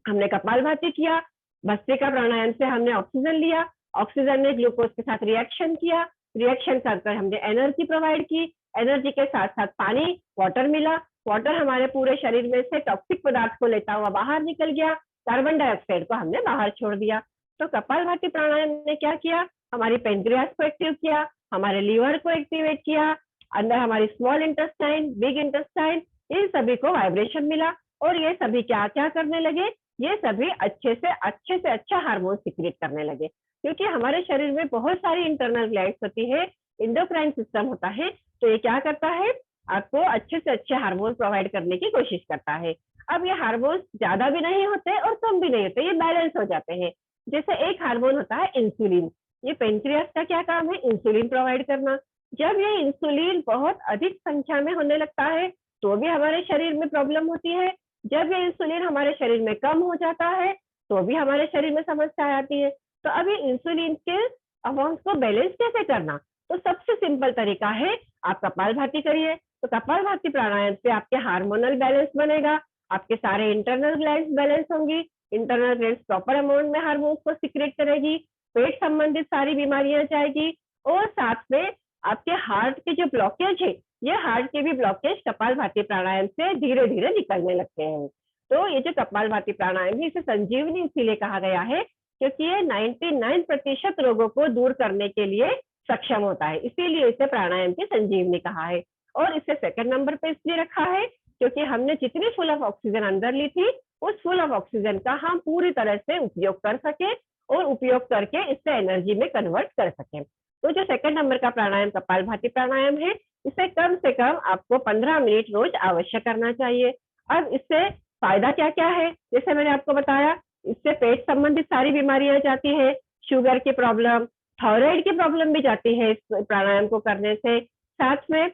हमने कपालभाति किया, भस्त्रिका प्राणायाम से हमने ऑक्सीजन लिया, ऑक्सीजन ने ग्लूकोज के साथ रिएक्शन किया, रिएक्शन कर हमने एनर्जी प्रोवाइड की, एनर्जी के साथ साथ पानी, वाटर मिला, वाटर हमारे पूरे शरीर में से टॉक्सिक पदार्थ को लेता हुआ बाहर निकल गया, कार्बन डाइऑक्साइड को हमने बाहर छोड़ दिया। तो कपालभाति प्राणायाम ने क्या किया, हमारी पेनक्रियास को एक्टिव किया, हमारे लीवर को एक्टिवेट किया, अंदर हमारी स्मॉल इंटेस्टाइन, बिग इंटेस्टाइन, इन सभी को वाइब्रेशन मिला। और ये सभी क्या क्या करने लगे, ये सभी अच्छे से अच्छा हार्मोन सीक्रेट करने लगे। क्योंकि हमारे शरीर में बहुत सारी इंटरनल ग्लैंड्स होती है, इंडोक्राइन सिस्टम होता है, तो ये क्या करता है, आपको अच्छे से अच्छे हार्मोन प्रोवाइड करने की कोशिश करता है। अब ये हार्मोन ज्यादा भी नहीं होते और कम भी नहीं होते, ये बैलेंस हो जाते हैं। जैसे एक हार्मोन होता है इंसुलिन, ये पेनक्रियास का क्या काम है, इंसुलिन प्रोवाइड करना। जब ये इंसुलिन बहुत अधिक संख्या में होने लगता है तो भी हमारे शरीर में प्रॉब्लम होती है। जब ये इंसुलिन हमारे शरीर में कम हो जाता है तो भी हमारे शरीर में समस्या आती है। तो अभी इंसुलिन के अमाउंट को बैलेंस कैसे करना, तो सबसे सिंपल तरीका है, आप कपालभाति करिए। तो कपालभाति प्राणायाम से आपके हार्मोनल बैलेंस बनेगा, आपके सारे इंटरनल ग्लैंड्स बैलेंस होंगी, इंटरनल ग्लैंड्स प्रॉपर अमाउंट में हार्मोन्स को सीक्रेट करेगी, पेट संबंधित सारी बीमारियां जाएगी, और साथ में आपके हार्ट के जो ब्लॉकेज है, ये हार्ट के भी ब्लॉकेज कपालभाति प्राणायाम से धीरे धीरे निकलने लगते हैं। तो ये जो कपालभाति प्राणायाम है, इसे संजीवनी इसीलिए कहा गया है क्योंकि ये 99% रोगों को दूर करने के लिए सक्षम होता है, इसीलिए इसे प्राणायाम की संजीवनी कहा है। और इसे सेकंड नंबर पे इसलिए रखा है क्योंकि हमने जितनी फुल ऑफ ऑक्सीजन अंदर ली थी, उस फुल ऑफ ऑक्सीजन का हम पूरी तरह से उपयोग कर सके और उपयोग करके इससे एनर्जी में कन्वर्ट कर सके। तो जो सेकंड नंबर का प्राणायाम कपालभाति प्राणायाम है, इसे कम से कम आपको 15 मिनट रोज अवश्य करना चाहिए। अब इससे फायदा क्या क्या है, जैसे मैंने आपको बताया, इससे पेट संबंधित सारी बीमारियां जाती है, शुगर की प्रॉब्लम, थायराइड की प्रॉब्लम भी जाती है इस प्राणायाम को करने से, साथ में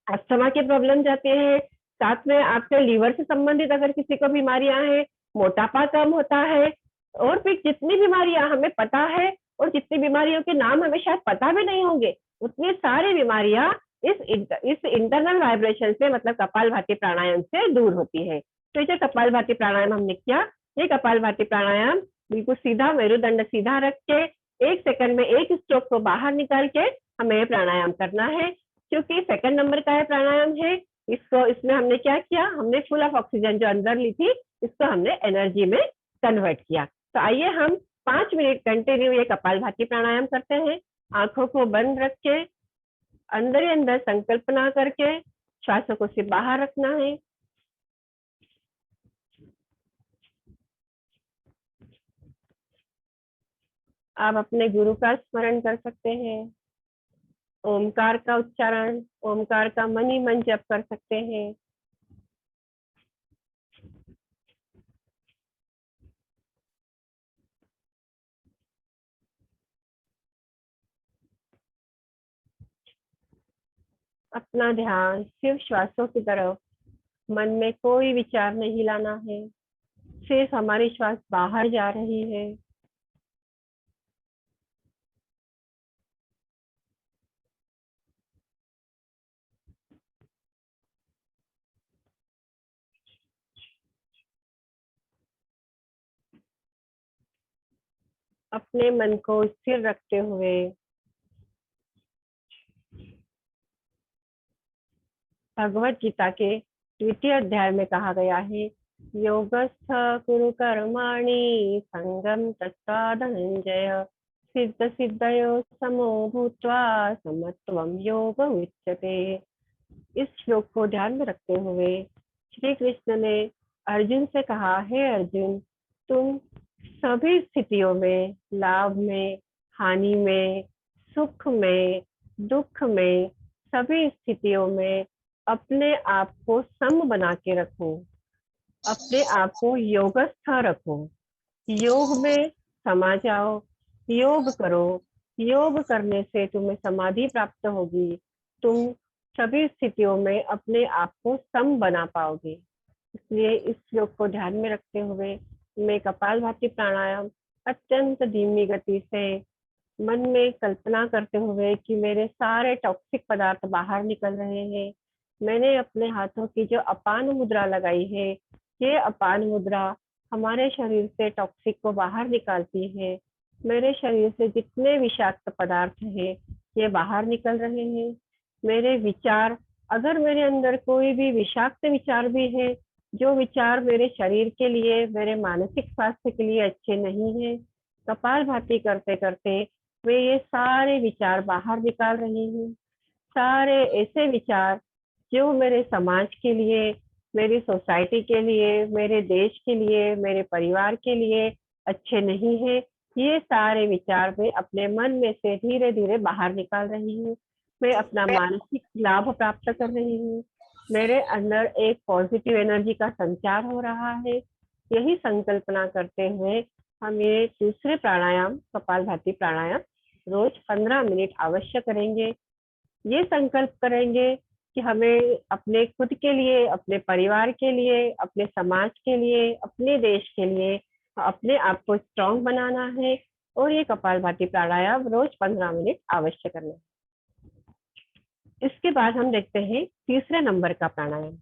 अस्थमा की प्रॉब्लम जाती है, साथ में आपके लीवर से संबंधित अगर किसी को बीमारियां हैं, मोटापा कम होता है, और भी जितनी बीमारियां हमें पता है और जितनी बीमारियों के नाम हमें शायद पता भी नहीं होंगे, उतनी सारी बीमारियां इस इंटरनल वाइब्रेशन से, मतलब कपालभाति प्राणायाम से दूर होती है। तो ये कपालभाति प्राणायाम हमने किया, ये कपालभाति प्राणायाम बिल्कुल सीधा, मेरुदंड सीधा रख के 1 सेकंड में एक स्ट्रोक को बाहर निकाल के हमें प्राणायाम करना है। क्योंकि सेकंड नंबर का है प्राणायाम है, इसमें हमने क्या किया, हमने फुल ऑफ ऑक्सीजन जो अंदर ली थी इसको हमने एनर्जी में कन्वर्ट किया। तो आइए हम 5 मिनट कंटिन्यू ये कपालभाति प्राणायाम करते हैं। आंखों को बंद रख के अंदर ही अंदर संकल्पना करके श्वासों को सिर्फ बाहर रखना है। आप अपने गुरु का स्मरण कर सकते हैं, ओमकार का उच्चारण, ओमकार का मन ही मन जप कर सकते हैं। अपना ध्यान सिर्फ श्वासों की तरफ, मन में कोई विचार नहीं लाना है, सिर्फ हमारी श्वास बाहर जा रही है। अपने मन को स्थिर रखते हुए भगवत गीता के 2य अध्याय में कहा गया है, योगस्थ कुरु कर्माणि संगम त्यक्त्वा धनंजय सिद्ध सिद्धयो समो भूत्वा समत्वं योग उच्यते। इस श्लोक को ध्यान में रखते हुए श्री कृष्ण ने अर्जुन से कहा, हे अर्जुन, तुम सभी स्थितियों में, लाभ में, हानि में, सुख में, दुख में, सभी स्थितियों में अपने आप को सम बना के रखो, अपने आप को योगस्थ रखो, योग में समा जाओ, योग करो। योग करने से तुम्हें समाधि प्राप्त होगी, तुम सभी स्थितियों में अपने आप को सम बना पाओगे। इसलिए इस श्लोक को ध्यान में रखते हुए मैं कपालभाति प्राणायाम अत्यंत धीमी गति से मन में कल्पना करते हुए कि मेरे सारे टॉक्सिक पदार्थ बाहर निकल रहे हैं। मैंने अपने हाथों की जो अपान मुद्रा लगाई है, ये अपान मुद्रा हमारे शरीर से टॉक्सिक को बाहर निकालती है। मेरे शरीर से जितने विषाक्त पदार्थ हैं ये बाहर निकल रहे हैं। मेरे विचार, अगर मेरे अंदर कोई भी विषाक्त विचार भी है, जो विचार मेरे शरीर के लिए, मेरे मानसिक स्वास्थ्य के लिए अच्छे नहीं है, कपालभाति करते करते मैं ये सारे विचार बाहर निकाल रही हूँ। सारे ऐसे विचार जो मेरे समाज के लिए, मेरी सोसाइटी के लिए, मेरे देश के लिए, मेरे परिवार के लिए अच्छे नहीं है, ये सारे विचार मैं अपने मन में से धीरे धीरे बाहर निकाल रही हूँ। मैं अपना मानसिक लाभ प्राप्त कर रही हूँ। मेरे अंदर एक पॉजिटिव एनर्जी का संचार हो रहा है। यही संकल्पना करते हुए हम ये दूसरे प्राणायाम, कपालभाति प्राणायाम रोज 15 मिनट अवश्य करेंगे। ये संकल्प करेंगे कि हमें अपने खुद के लिए, अपने परिवार के लिए, अपने समाज के लिए, अपने देश के लिए अपने आप को स्ट्रॉन्ग बनाना है और ये कपालभाति प्राणायाम रोज 15 मिनट अवश्य करना है। इसके बाद हम देखते हैं तीसरे नंबर का प्राणायाम।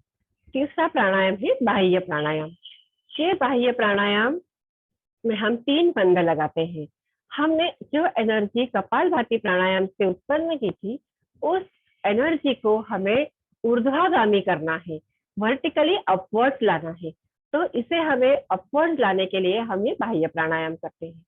तीसरा प्राणायाम है बाह्य प्राणायाम। ये बाह्य प्राणायाम में हम 3 बंध लगाते हैं। हमने जो एनर्जी कपालभाति प्राणायाम से उत्पन्न की थी, उस एनर्जी को हमें ऊर्ध्वगामी करना है, वर्टिकली अपवर्ड लाना है। तो इसे हमें अपवर्ड लाने के लिए हम ये बाह्य प्राणायाम करते हैं।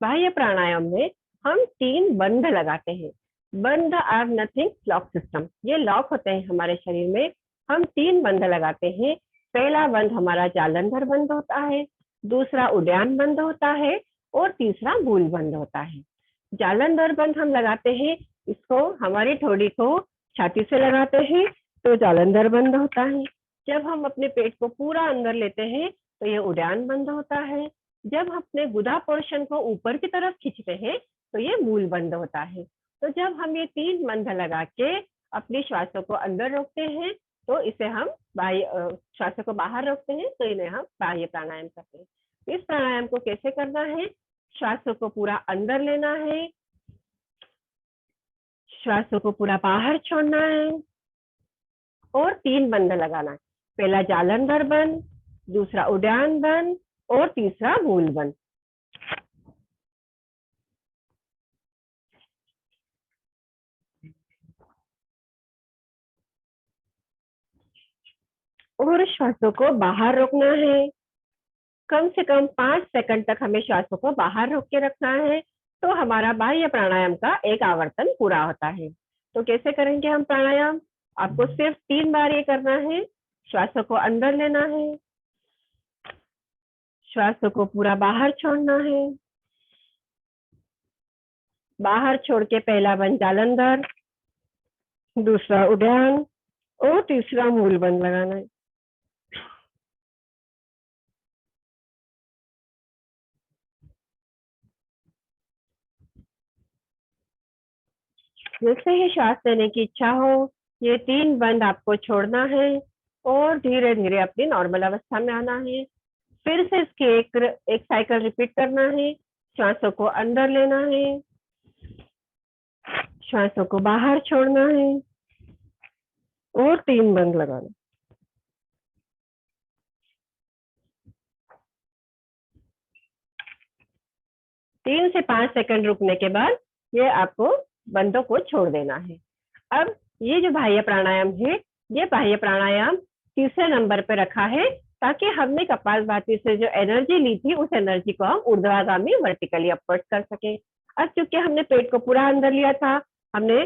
बाह्य प्राणायाम में हम 3 बंध लगाते हैं। बंध आर नथिंग लॉक सिस्टम, ये लॉक होते हैं हमारे शरीर में। हम 3 बंध लगाते हैं। पहला बंध हमारा जालंधर बंध होता है, दूसरा उद्यान बंध होता है और तीसरा मूल बंध होता है। जालंधर बंध हम लगाते हैं, इसको हमारी ठोड़ी को छाती से लगाते हैं तो जालंधर बंध होता है। जब हम अपने पेट को पूरा अंदर लेते हैं तो ये उद्यान बंध होता है। जब अपने गुदा पोर्शन को ऊपर की तरफ खींचते हैं तो ये मूल बंध होता है। तो जब हम ये 3 बंध लगा के अपनी श्वासों को अंदर रोकते हैं तो इसे हम बाह्य, श्वासों को बाहर रोकते हैं तो इन्हें हम बाह्य प्राणायाम करते हैं। इस प्राणायाम को कैसे करना है? श्वासों को पूरा अंदर लेना है, श्वासों को पूरा बाहर छोड़ना है और 3 बंद लगाना है। पहला जालंधर बंद, दूसरा उड़ान बंद और तीसरा मूल बंद। और श्वासों को बाहर रोकना है। कम से कम 5 सेकंड तक हमें श्वासों को बाहर रोक के रखना है, तो हमारा बाह्य प्राणायाम का एक आवर्तन पूरा होता है। तो कैसे करेंगे हम प्राणायाम? आपको सिर्फ 3 बार ये करना है। श्वासों को अंदर लेना है, श्वासों को पूरा बाहर छोड़ना है, बाहर छोड़ के पहला बंद जालंधर, दूसरा उड़ान और तीसरा मूल बंद लगाना है। जैसे ही श्वास लेने की इच्छा हो, ये 3 बंद आपको छोड़ना है और धीरे धीरे अपनी नॉर्मल अवस्था में आना है। फिर से इसके एक साइकिल रिपीट करना है। श्वासों को अंदर लेना है, श्वासों को बाहर छोड़ना है और 3 बंद लगाना। तीन से 5 सेकंड रुकने के बाद ये आपको बंदों को छोड़ देना है। अब ये जो बाह्य प्राणायाम है, ये बाह्य प्राणायाम तीसरे नंबर पे रखा है, ताकि हमने कपालभाति से जो एनर्जी ली थी, उस एनर्जी को हम ऊर्ध्वगामी वर्टिकली अपवर्ड कर सके। अब चूंकि हमने पेट को पूरा अंदर लिया था, हमने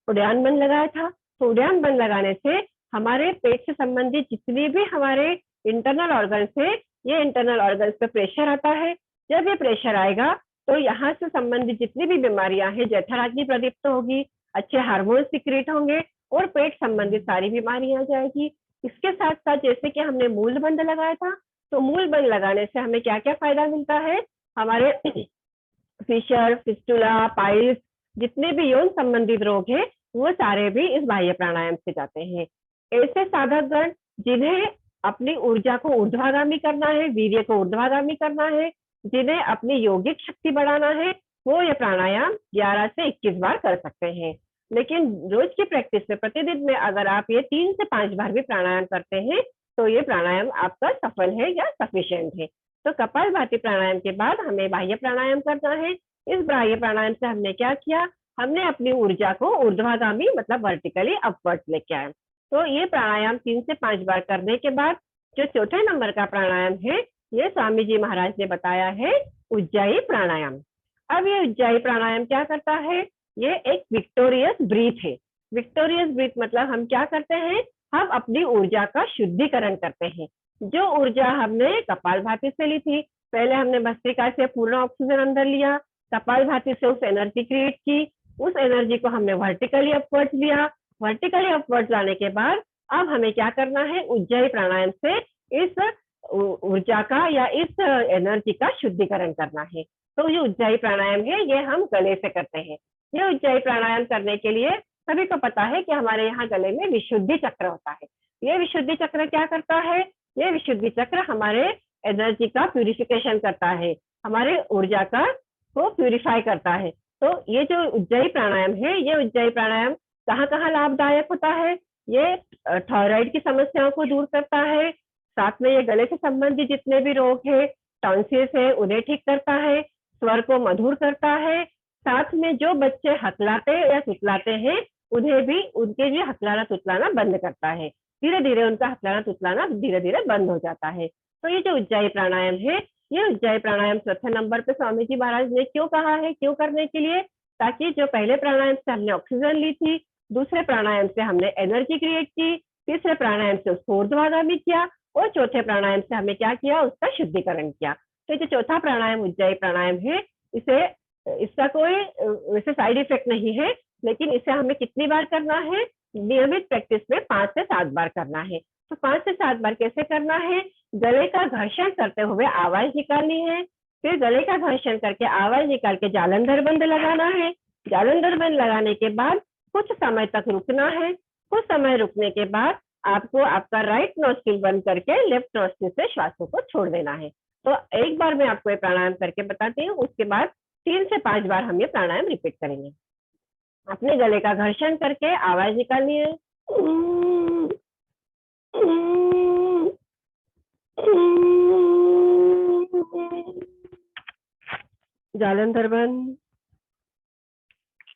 उड़ान बंद लगाया था, तो उड़ान बंद लगाने से हमारे पेट से संबंधित जितनी भी हमारे इंटरनल ऑर्गन्स है, ये इंटरनल ऑर्गन्स पे प्रेशर आता है। जब ये प्रेशर आएगा तो यहाँ से संबंधित जितनी भी बीमारियां हैं, जठराग्नि प्रदीप्त होगी, अच्छे हार्मोन सिक्रेट होंगे और पेट संबंधित सारी बीमारियां आ जाएगी। इसके साथ साथ जैसे कि हमने मूल बंद लगाया था, तो मूल बंद लगाने से हमें क्या क्या फायदा मिलता है? हमारे फिशर, फिस्टुला, पाइल्स, जितने भी यौन संबंधित रोग है, वो सारे भी इस बाह्य प्राणायाम से जाते हैं। ऐसे साधकगण जिन्हें अपनी ऊर्जा को ऊर्ध्वगामी करना है, वीर्य को ऊर्ध्वगामी करना है, जिन्हें अपनी यौगिक शक्ति बढ़ाना है, वो ये प्राणायाम 11 से 21 बार कर सकते हैं। लेकिन रोज की प्रैक्टिस में, प्रतिदिन में अगर आप ये 3 से 5 बार भी प्राणायाम करते हैं, तो ये प्राणायाम आपका सफल है या सफिशिएंट है। तो कपालभाति प्राणायाम के बाद हमें बाह्य प्राणायाम करना है। इस बाह्य प्राणायाम से हमने क्या किया? हमने अपनी ऊर्जा को ऊर्ध्वगामी मतलब वर्टिकली अपवर्ड लेके आए। तो ये प्राणायाम 3 से 5 बार करने के बाद जो चौथे नंबर का प्राणायाम है, ये स्वामी जी महाराज ने बताया है उज्जाई प्राणायाम। अब ये उज्जाई प्राणायाम क्या करता है? ये एक विक्टोरियस ब्रीथ है। विक्टोरियस ब्रीथ मतलब हम क्या करते हैं? हम अपनी ऊर्जा का शुद्धिकरण करते हैं। जो ऊर्जा हमने कपालभाति से ली थी, पहले हमने भस्त्रिका से पूर्ण ऑक्सीजन अंदर लिया, कपालभाति से उस एनर्जी क्रिएट की, उस एनर्जी को हमने वर्टिकली अपवर्ड लिया। वर्टिकली अपवर्ड लाने के बाद अब हमें क्या करना है? उज्जाई प्राणायाम से इस ऊर्जा का या इस एनर्जी का शुद्धिकरण करना है। तो ये उज्जाई प्राणायाम है, ये हम गले से करते हैं। ये उज्जाई प्राणायाम करने के लिए सभी को पता है कि हमारे यहाँ गले में विशुद्धि चक्र होता है। ये विशुद्धि चक्र क्या करता है? ये विशुद्धि चक्र हमारे एनर्जी का प्यूरिफिकेशन करता है, हमारे ऊर्जा का को प्यूरिफाई करता है। तो ये जो उज्जाई प्राणायाम है, ये उज्जाई प्राणायाम कहाँ कहाँ लाभदायक होता है? ये थायराइड की समस्याओं को दूर करता है, साथ में ये गले से संबंधित जितने भी रोग है, टॉन्सिल्स है, उन्हें ठीक करता है, स्वर को मधुर करता है। साथ में जो बच्चे हकलाते या तुतलाते हैं, उन्हें भी उनके लिए हकलाना तुतलाना बंद करता है। धीरे धीरे उनका हकलाना तुतलाना धीरे धीरे बंद हो जाता है। तो ये जो उज्जाई प्राणायाम है, ये उज्जाई प्राणायाम चौथे नंबर पे स्वामी जी महाराज ने क्यों कहा है? क्यों करने के लिए? ताकि जो पहले प्राणायाम से हमने ऑक्सीजन ली थी, दूसरे प्राणायाम से हमने एनर्जी क्रिएट की, तीसरे प्राणायाम से उसको ऊर्ध्वगामी किया और चौथे प्राणायाम से हमने क्या किया? उसका शुद्धिकरण किया। तो जो चौथा प्राणायाम उज्जाई प्राणायाम है, इसका कोई वैसे साइड इफेक्ट नहीं है, लेकिन इसे हमें कितनी बार करना है? नियमित प्रैक्टिस में 5 से 7 बार करना है। तो 5 से 7 बार कैसे करना है? गले का घर्षण करते हुए आवाज निकालनी है, फिर गले का घर्षण करके आवाज निकाल के जालंधर बंद लगाना है। जालंधर बंद लगाने के बाद कुछ समय तक रुकना है। कुछ समय रुकने के बाद आपको आपका राइट नोस्ट्रिल बंद करके लेफ्ट नोस्ट्रिल से श्वासों को छोड़ देना है। तो एक बार मैं आपको ये प्राणायाम करके बताती हूँ, उसके बाद 3 से 5 बार हम ये प्राणायाम रिपीट करेंगे। अपने गले का घर्षण करके आवाज निकालनी है। जालंधर बंद,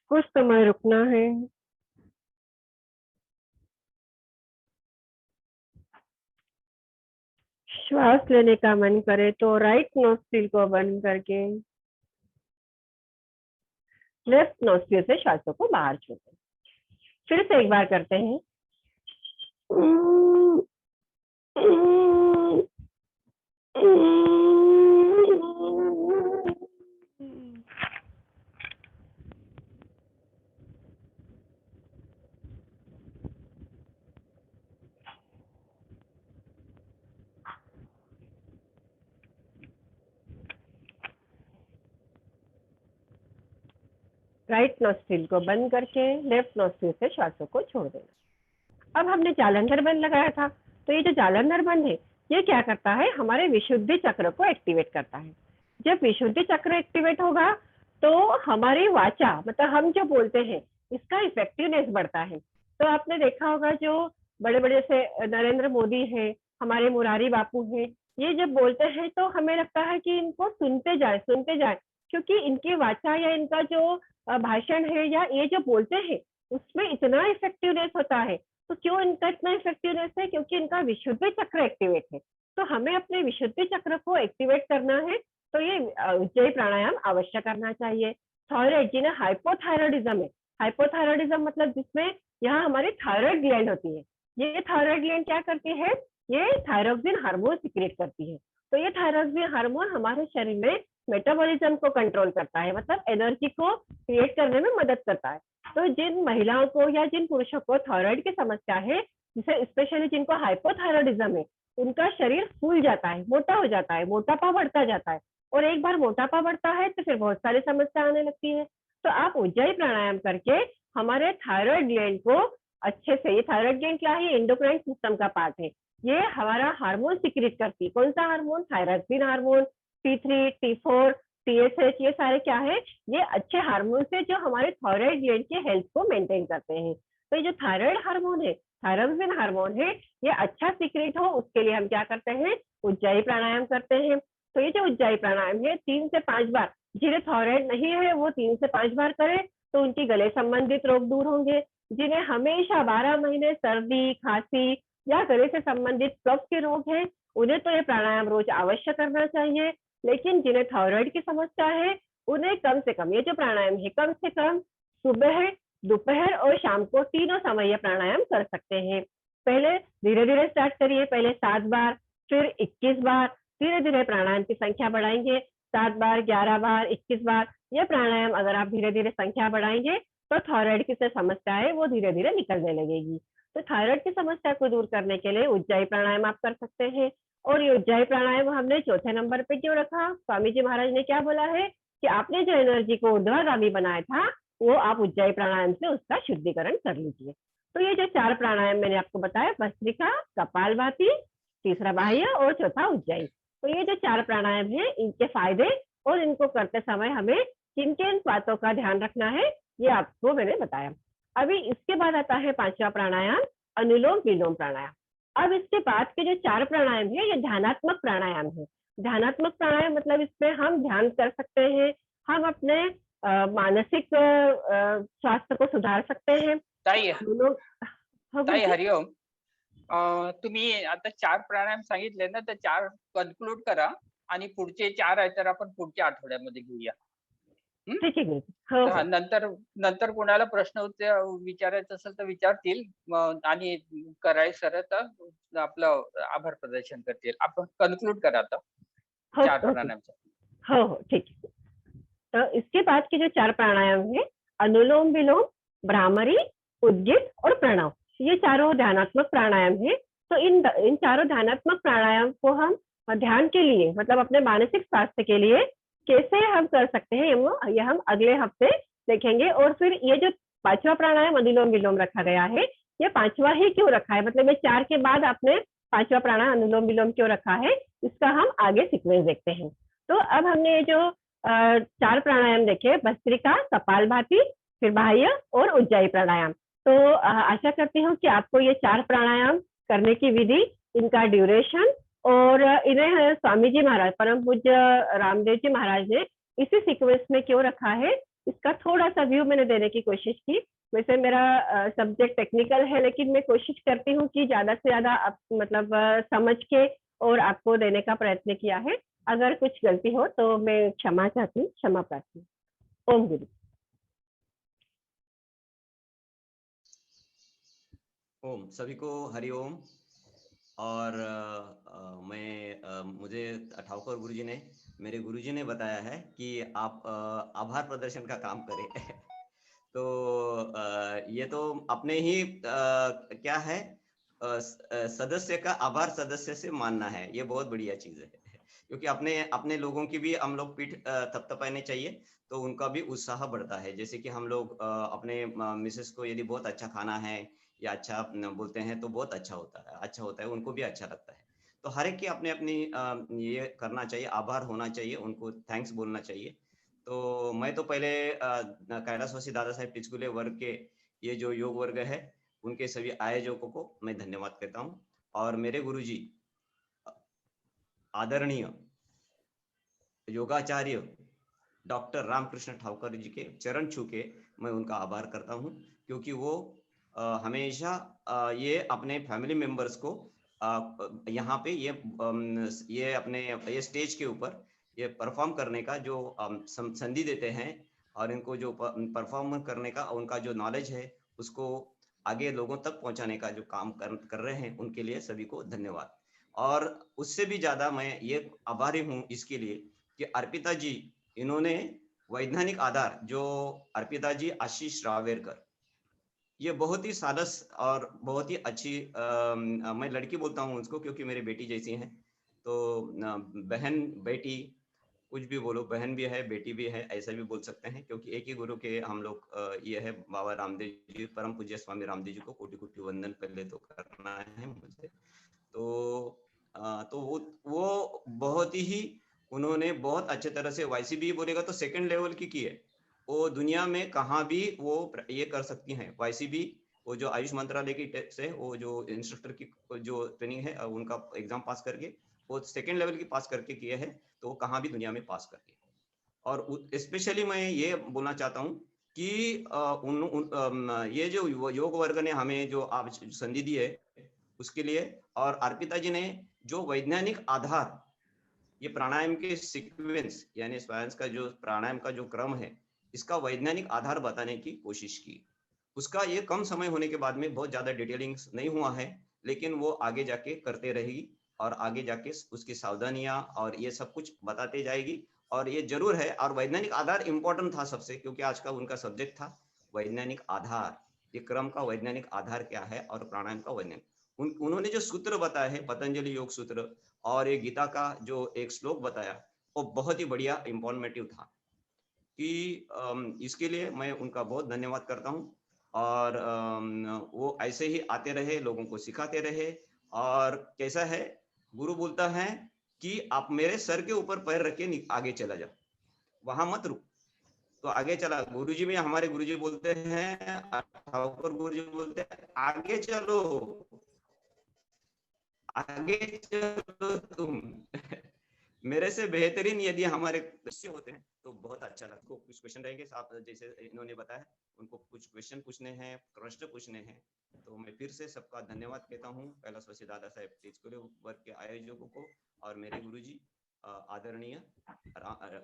कुछ समय रुकना है। श्वास लेने का मन करे तो राइट नोस्ट्रिल को बंद करके लेफ्ट नोस्ट्रिल से श्वासों को बाहर छोड़ते हैं। फिर से एक बार करते हैं। राइट नोस्ट्रिल को बंद करके लेफ्ट नोस्ट्रिल से श्वासों को छोड़ देना। अब हमने जालंधर बंद लगाया था, तो ये जो जालंधर बंद है ये क्या करता है, हमारे विशुद्धि चक्र को एक्टिवेट करता है। जब विशुद्धि चक्र एक्टिवेट होगा तो हमारी वाचा, मतलब हम जो बोलते हैं, इसका इफेक्टिवनेस बढ़ता है। तो आपने देखा होगा जो बड़े बड़े से नरेंद्र मोदी है, हमारे मुरारी बापू हैं, ये जब बोलते हैं तो हमें लगता है कि इनको सुनते जाए, क्योंकि इनकी वाचा या इनका जो भाषण है या ये जो बोलते हैं उसमें इतना इफेक्टिवनेस होता है। तो क्यों इनका इतना इफेक्टिवनेस है, क्योंकि इनका विशुद्धि चक्र एक्टिवेट है। तो हमें अपने विशुद्धि चक्र को एक्टिवेट करना है, तो ये उज्जयी प्राणायाम अवश्य करना चाहिए। थायराइड, जिन्हें हाइपोथायरॉइडिज्म है, हाइपोथायरॉइडिज्म मतलब जिसमें यहाँ हमारी थायराइड ग्लैंड होती है, ये थायराइड ग्लैंड क्या करती है, ये थायरोक्सिन हार्मोन सिक्रेट करती है। तो ये थायरोक्सिन हार्मोन हमारे शरीर में मेटाबॉलिज्म को कंट्रोल करता है, मतलब एनर्जी को क्रिएट करने में मदद करता है। तो जिन महिलाओं को या जिन पुरुषों को थायराइड की समस्या है, जिसे स्पेशली जिनको हाइपोथायरॉइडिज्म है, उनका शरीर फूल जाता है, मोटा हो जाता है, मोटापा बढ़ता जाता है। और एक बार मोटापा बढ़ता है तो फिर बहुत सारी समस्या आने लगती है। तो आप उज्जयी प्राणायाम करके हमारे थायराइड ग्लैंड को अच्छे से, ये थायराइड ग्लैंड क्या है, एंडोक्राइन सिस्टम का पार्ट है, ये हमारा हार्मोन सिक्रेट करती है। कौन सा hormone, thyroxine hormone, T3, T4, TSH, ये सारे क्या है, ये अच्छे हार्मोन है जो हमारे थायराइड ग्लैंड के हेल्थ को मेंटेन करते हैं। तो ये जो थायराइड हार्मोन है, थायरोक्सिन हार्मोन है, ये अच्छा सीक्रेट हो उसके लिए हम क्या करते हैं, उज्जयी प्राणायाम करते हैं। तो ये जो उज्जयी प्राणायाम है 3 से 5 बार, जिन्हें थायराइड नहीं है वो 3 से 5 बार करें तो उनकी गले संबंधित रोग दूर होंगे। जिन्हें हमेशा 12 महीने सर्दी, खांसी या गले से संबंधित कफ के रोग हैं, उन्हें तो ये प्राणायाम रोज अवश्य करना चाहिए। लेकिन जिन्हें थायराइड की समस्या है, उन्हें कम से कम ये जो प्राणायाम है, कम से कम सुबह, दोपहर और शाम को तीनों समय ये प्राणायाम कर सकते हैं। पहले धीरे धीरे स्टार्ट करिए, पहले 7 बार, फिर 21 बार, धीरे धीरे प्राणायाम की संख्या बढ़ाएंगे, 7 बार, 11 बार, 21 बार। ये प्राणायाम अगर आप धीरे धीरे संख्या बढ़ाएंगे तो थायराइड की समस्या है वो धीरे धीरे निकलने लगेगी। तो थायराइड की समस्या को दूर करने के लिए उज्जयी प्राणायाम आप कर सकते हैं। और ये उज्जयी प्राणायाम हमने चौथे नंबर पे क्यों रखा, स्वामी जी महाराज ने क्या बोला है कि आपने जो एनर्जी को ऊर्ध्वगामी बनाया था वो आप उज्जयी प्राणायाम से उसका शुद्धिकरण कर लीजिए। तो ये जो 4 प्राणायाम मैंने आपको बताया, भस्त्रिका, कपालभाति, तीसरा बाह्य और चौथा उज्जयी, तो ये जो 4 प्राणायाम है इनके फायदे और इनको करते समय हमें किन किन बातों का ध्यान रखना है ये आपको मैंने बताया। अभी इसके बाद आता है 5वां प्राणायाम, अनुलोम विलोम प्राणायाम। अब इसके बाद के जो 4 प्राणायाम है ये ध्यानात्मक प्राणायाम है। ध्यानात्मक प्राणायाम मतलब इसमें हम ध्यान कर सकते हैं, हम अपने मानसिक स्वास्थ्य को सुधार सकते हैं। ताई ताई हरिओम, तुम्ही आता 4 प्राणायाम सांगितले ना, तर 4 कन्क्लूड करा आणि पुढचे 4 आहे तर आपण पुढच्या आठवड्यामध्ये घेऊया. ठीक आहे, हो, हो. नंतर कोणाला प्रश्न विचारायचा असेल तर विचारतील आणि कराय सर तर आपलं आभार प्रदर्शन करतील. आपण कन्क्लूड करा आता 4 प्राणायामचा. हो हो, ठीक है। तो इसके बाद के जो 4 प्राणायाम है, अनुलोम विलोम, भ्रामरी, उद्गित और प्रणव, ये चारों ध्यानात्मक प्राणायाम है। तो इन चारों ध्यानात्मक प्राणायाम को हम ध्यान के लिए, मतलब अपने मानसिक स्वास्थ्य के लिए कैसे हम कर सकते हैं ये हम अगले हफ्ते देखेंगे। और फिर ये जो 5वां प्राणायाम अनुलोम विलोम रखा गया है, ये 5वां ही क्यों रखा है, मतलब ये 4 के बाद आपने 5वां प्राणायाम अनुलोम विलोम क्यों रखा है, इसका हम आगे सीक्वेंस देखते हैं। तो अब हमने ये जो 4 प्राणायाम देखे, भस्त्रिका, कपालभाति, फिर बाह्य और उज्जाई प्राणायाम। तो आशा करती हूँ कि आपको ये 4 प्राणायाम करने की विधि, इनका ड्यूरेशन और इन्हें स्वामी जी महाराज, परम पूज्य रामदेव जी महाराज ने इसी सीक्वेंस में क्यों रखा है, इसका थोड़ा सा व्यू मैंने देने की कोशिश की। वैसे मेरा सब्जेक्ट टेक्निकल है, लेकिन मैं कोशिश करती हूँ कि ज्यादा से ज्यादा आप मतलब समझ के और आपको देने का प्रयत्न किया है। अगर कुछ गलती हो तो मैं क्षमा चाहती हूँ, क्षमा प्रार्थी हूँ। ओम गुरु। ओम, सभी को हरि ओम। और मुझे ठाकुर गुरुजी ने, मेरे गुरुजी ने बताया है कि आप आभार प्रदर्शन का काम करें। तो ये तो अपने ही क्या है, सदस्य का आभार सदस्य से मानना है, ये बहुत बढ़िया चीज है। क्योंकि अपने अपने लोगों की भी हम लोग पीठ थपथपाने चाहिए, तो उनका भी उत्साह बढ़ता है। जैसे कि हम लोग अपने मिसेस को यदि बहुत अच्छा खाना है या अच्छा बोलते हैं तो बहुत अच्छा होता है, उनको भी अच्छा लगता है। तो हर एक की अपने अपनी ये करना चाहिए, आभार होना चाहिए, उनको थैंक्स बोलना चाहिए। तो मैं तो पहले कैलाशवासी दादा साहेब टिचकुले वर्ग के ये जो योग वर्ग है, उनके सभी आयोजकों को मैं धन्यवाद कहता हूँ। और मेरे गुरुजी आदरणीय योगाचार्य डॉक्टर रामकृष्ण ठाकुर जी के चरण छू के मैं उनका आभार करता हूँ, क्योंकि वो हमेशा ये अपने फैमिली मेंबर्स को यहाँ पे ये अपने ये स्टेज के ऊपर ये परफॉर्म करने का जो संधि देते हैं, और इनको जो परफॉर्म करने का उनका जो नॉलेज है उसको आगे लोगों तक पहुंचाने का जो काम कर रहे हैं, उनके लिए सभी को धन्यवाद। और उससे भी ज्यादा मैं ये आभारी हूँ इसके लिए कि अर्पिता जी, इन्होंने वैज्ञानिक आधार, जो अर्पिता जी आशीष रावेरकर, ये बहुत ही सालस और बहुत ही अच्छी मैं लड़की बोलता हूँ उसको क्योंकि मेरी बेटी जैसी है। तो बहन बेटी कुछ भी बोलो, बहन भी है बेटी भी है, ऐसा भी बोल सकते हैं, क्योंकि एक ही गुरु के हम लोग ये है बाबा रामदेव जी, परम पूज्य स्वामी रामदेव जी को कोटि कोटि वंदन पहले तो करना है मुझे। तो वो बहुत ही उन्होंने बहुत अच्छे तरह से वाईसीबी बोलेगा तो सेकंड लेवल की है। वो दुनिया में कहाँ भी वो ये कर सकती हैं वाईसीबी। वो जो आयुष मंत्रालय की से वो जो इंस्ट्रक्टर की जो ट्रेनिंग है उनका एग्जाम पास करके वो सेकंड लेवल की पास करके किए हैं, तो वो कहाँ भी दुनिया में पास करके। और स्पेशली मैं ये बोलना चाहता हूँ कि ये जो योग वर्ग ने हमें जो आप संधि दी है उसके लिए, और अर्पिता जी ने जो वैज्ञानिक आधार, ये प्राणायाम के सीक्वेंस यानी श्वास का जो प्राणायाम का जो क्रम है, इसका वैज्ञानिक आधार बताने की कोशिश की। उसका ये कम समय होने के बाद में बहुत ज्यादा डिटेलिंग नहीं हुआ है, लेकिन वो आगे जाके करते रहेगी और आगे जाके उसकी सावधानियां और ये सब कुछ बताते जाएगी। और ये जरूर है, और वैज्ञानिक आधार इंपॉर्टेंट था सबसे, क्योंकि आज का उनका सब्जेक्ट था वैज्ञानिक आधार, ये क्रम का वैज्ञानिक आधार क्या है और प्राणायाम का वैज्ञानिक। उन्होंने जो सूत्र बताया है पतंजलि योग सूत्र, और ये गीता का जो एक श्लोक बताया, वो बहुत ही बढ़िया इंफॉर्मेटिव था। कि इसके लिए मैं उनका बहुत धन्यवाद करता हूँ। और वो ऐसे ही आते रहे, लोगों को सिखाते रहे। और कैसा है, गुरु बोलता है कि आप मेरे सर के ऊपर पैर रख के आगे चला जा, वहां मत रुक, तो आगे चला। गुरुजी में हमारे गुरुजी बोलते हैं, ठाकुर गुरुजी बोलते हैं, आगे चलो आगे चलो तुम। मेरे से बेहतरीन यदि हमारे शिष्य होते हैं तो बहुत अच्छा लगता है। कुछ क्वेश्चन रहेंगे, आप जैसे इन्होंने बताया उनको कुछ क्वेश्चन पूछने हैं, प्रश्न पूछने हैं, तो मैं फिर से सबका धन्यवाद कहता हूँ कैलाशवासी दादा साहेब टिचकुले वर्ग के आयोजकों को, और मेरे गुरुजी आदरणीय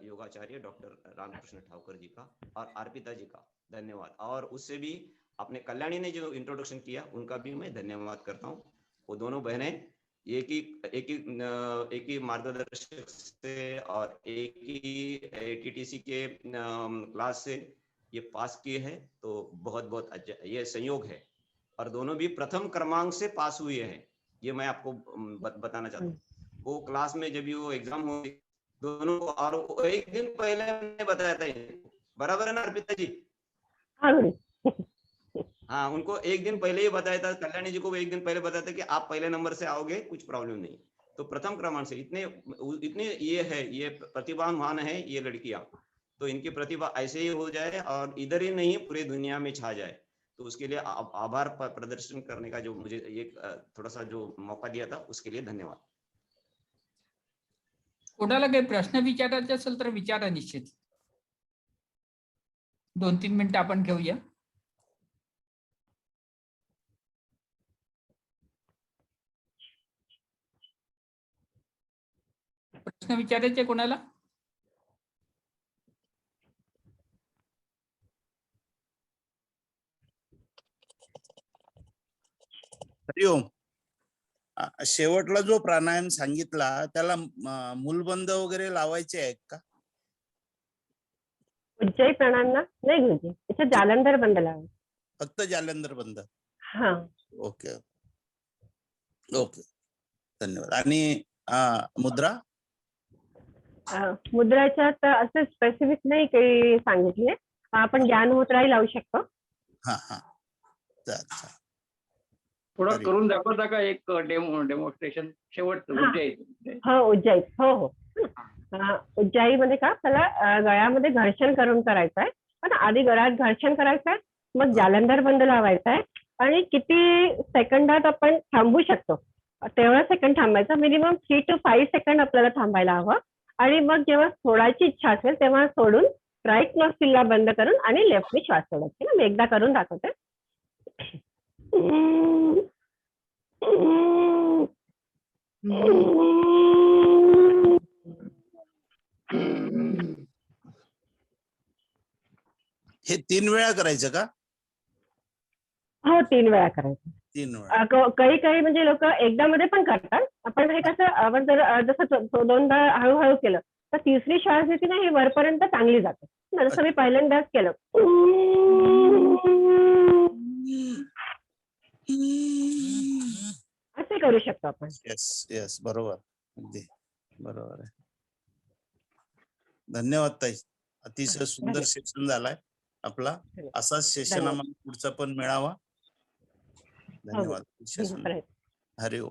योगाचार्य डॉक्टर रामकृष्ण ठाकुर जी का, और अर्पिता जी का धन्यवाद। और उससे भी अपने कल्याणी ने जो इंट्रोडक्शन किया उनका भी मैं धन्यवाद करता हूँ। वो दोनों बहनें एक ही मार्गदर्शक से और एक ही ATTC के क्लास से ये पास किए हैं, तो बहुत बहुत अच्छा ये संयोग है। और दोनों भी प्रथम क्रमांक से पास हुए हैं, ये मैं आपको बताना चाहता हूँ। वो क्लास में जब वो एग्जाम हुई दोनों को, और एक दिन पहले मैंने बताया था, बराबर है ना अर्पिता जी? हाँ, उनको एक दिन पहले ही बताया था, कल्याणी जी को एक दिन पहले बताया था कि आप पहले नंबर से आओगे, कुछ प्रॉब्लम नहीं। तो प्रथम क्रमांक से इतने ये है, ये प्रतिभावान है ये लड़कियां। तो इनकी प्रतिभा ऐसे ही हो जाए और इधर ही नहीं पूरी दुनिया में छा जाए। तो उसके लिए आभार प्रदर्शन करने का जो मुझे एक थोड़ा सा जो मौका दिया था उसके लिए धन्यवाद। कोणाला काही प्रश्न विचारायचे असेल तर विचारा निश्चित. 2-3 मिनिटं आपण घेऊया. प्रश्न विचारायचे कोणाला? हरिओम. शेवटला जो प्राणायाम सांगितला त्याला मूलबंध वगैरे लावायचे आहेत का? उज्जयी प्राणायाम ना? नाही गुरुजी, त्याच्यात जालंधर बंद लावा. फक्त जालंधर बंद. हा. ओके ओके, धन्यवाद. आणि मुद्रा? मुद्राच्यात असं स्पेसिफिक नाही काही सांगितले. आपण ज्ञान मुद्राही लावू शकतो. हा हा, चालेल. थोडं करून दाखवता का एक डेमॉन्स्ट्रेशन शेवटचं उज्जयी? हो उज्जयी, हो हो. उज्जयी मध्ये का त्याला गळ्यामध्ये घर्षण करून करायचं आहे. पण आधी गळ्यात घर्षण करायचं आहे, मग जालंधर बंद लावायचा आहे आणि किती सेकंदात आपण थांबू शकतो तेवढा सेकंद थांबायचा. मिनिमम 3 to 5 सेकंद आपल्याला थांबायला हवं. आणि मग जेव्हा सोडायची इच्छा असेल तेव्हा सोडून राईट नॉस्ट्रिलला बंद करून आणि लेफ्टने श्वास सोडायचे. मी एकदा करून दाखवते. हे 3 वेळा करायचं का? हो 3 वेळा करायचं. 3 वेळा. काही म्हणजे लोक एकदा मध्ये पण करतात. आपण हे कसं आपण जर जसं 2दा हळूहळू केलं तर तिसरी श्वास देते ना ही वरपर्यंत चांगली जाते. जसं मी पहिल्यांदाच केलं. असे करू शकतो आपण. येस येस, बरोबर, अगदी बरोबर आहे. धन्यवाद ताई, अतिशय सुंदर सेशन झालाय आपला. असाच सेशन आम्हाला पुढचा पण मिळावा. धन्यवाद. हरिओम.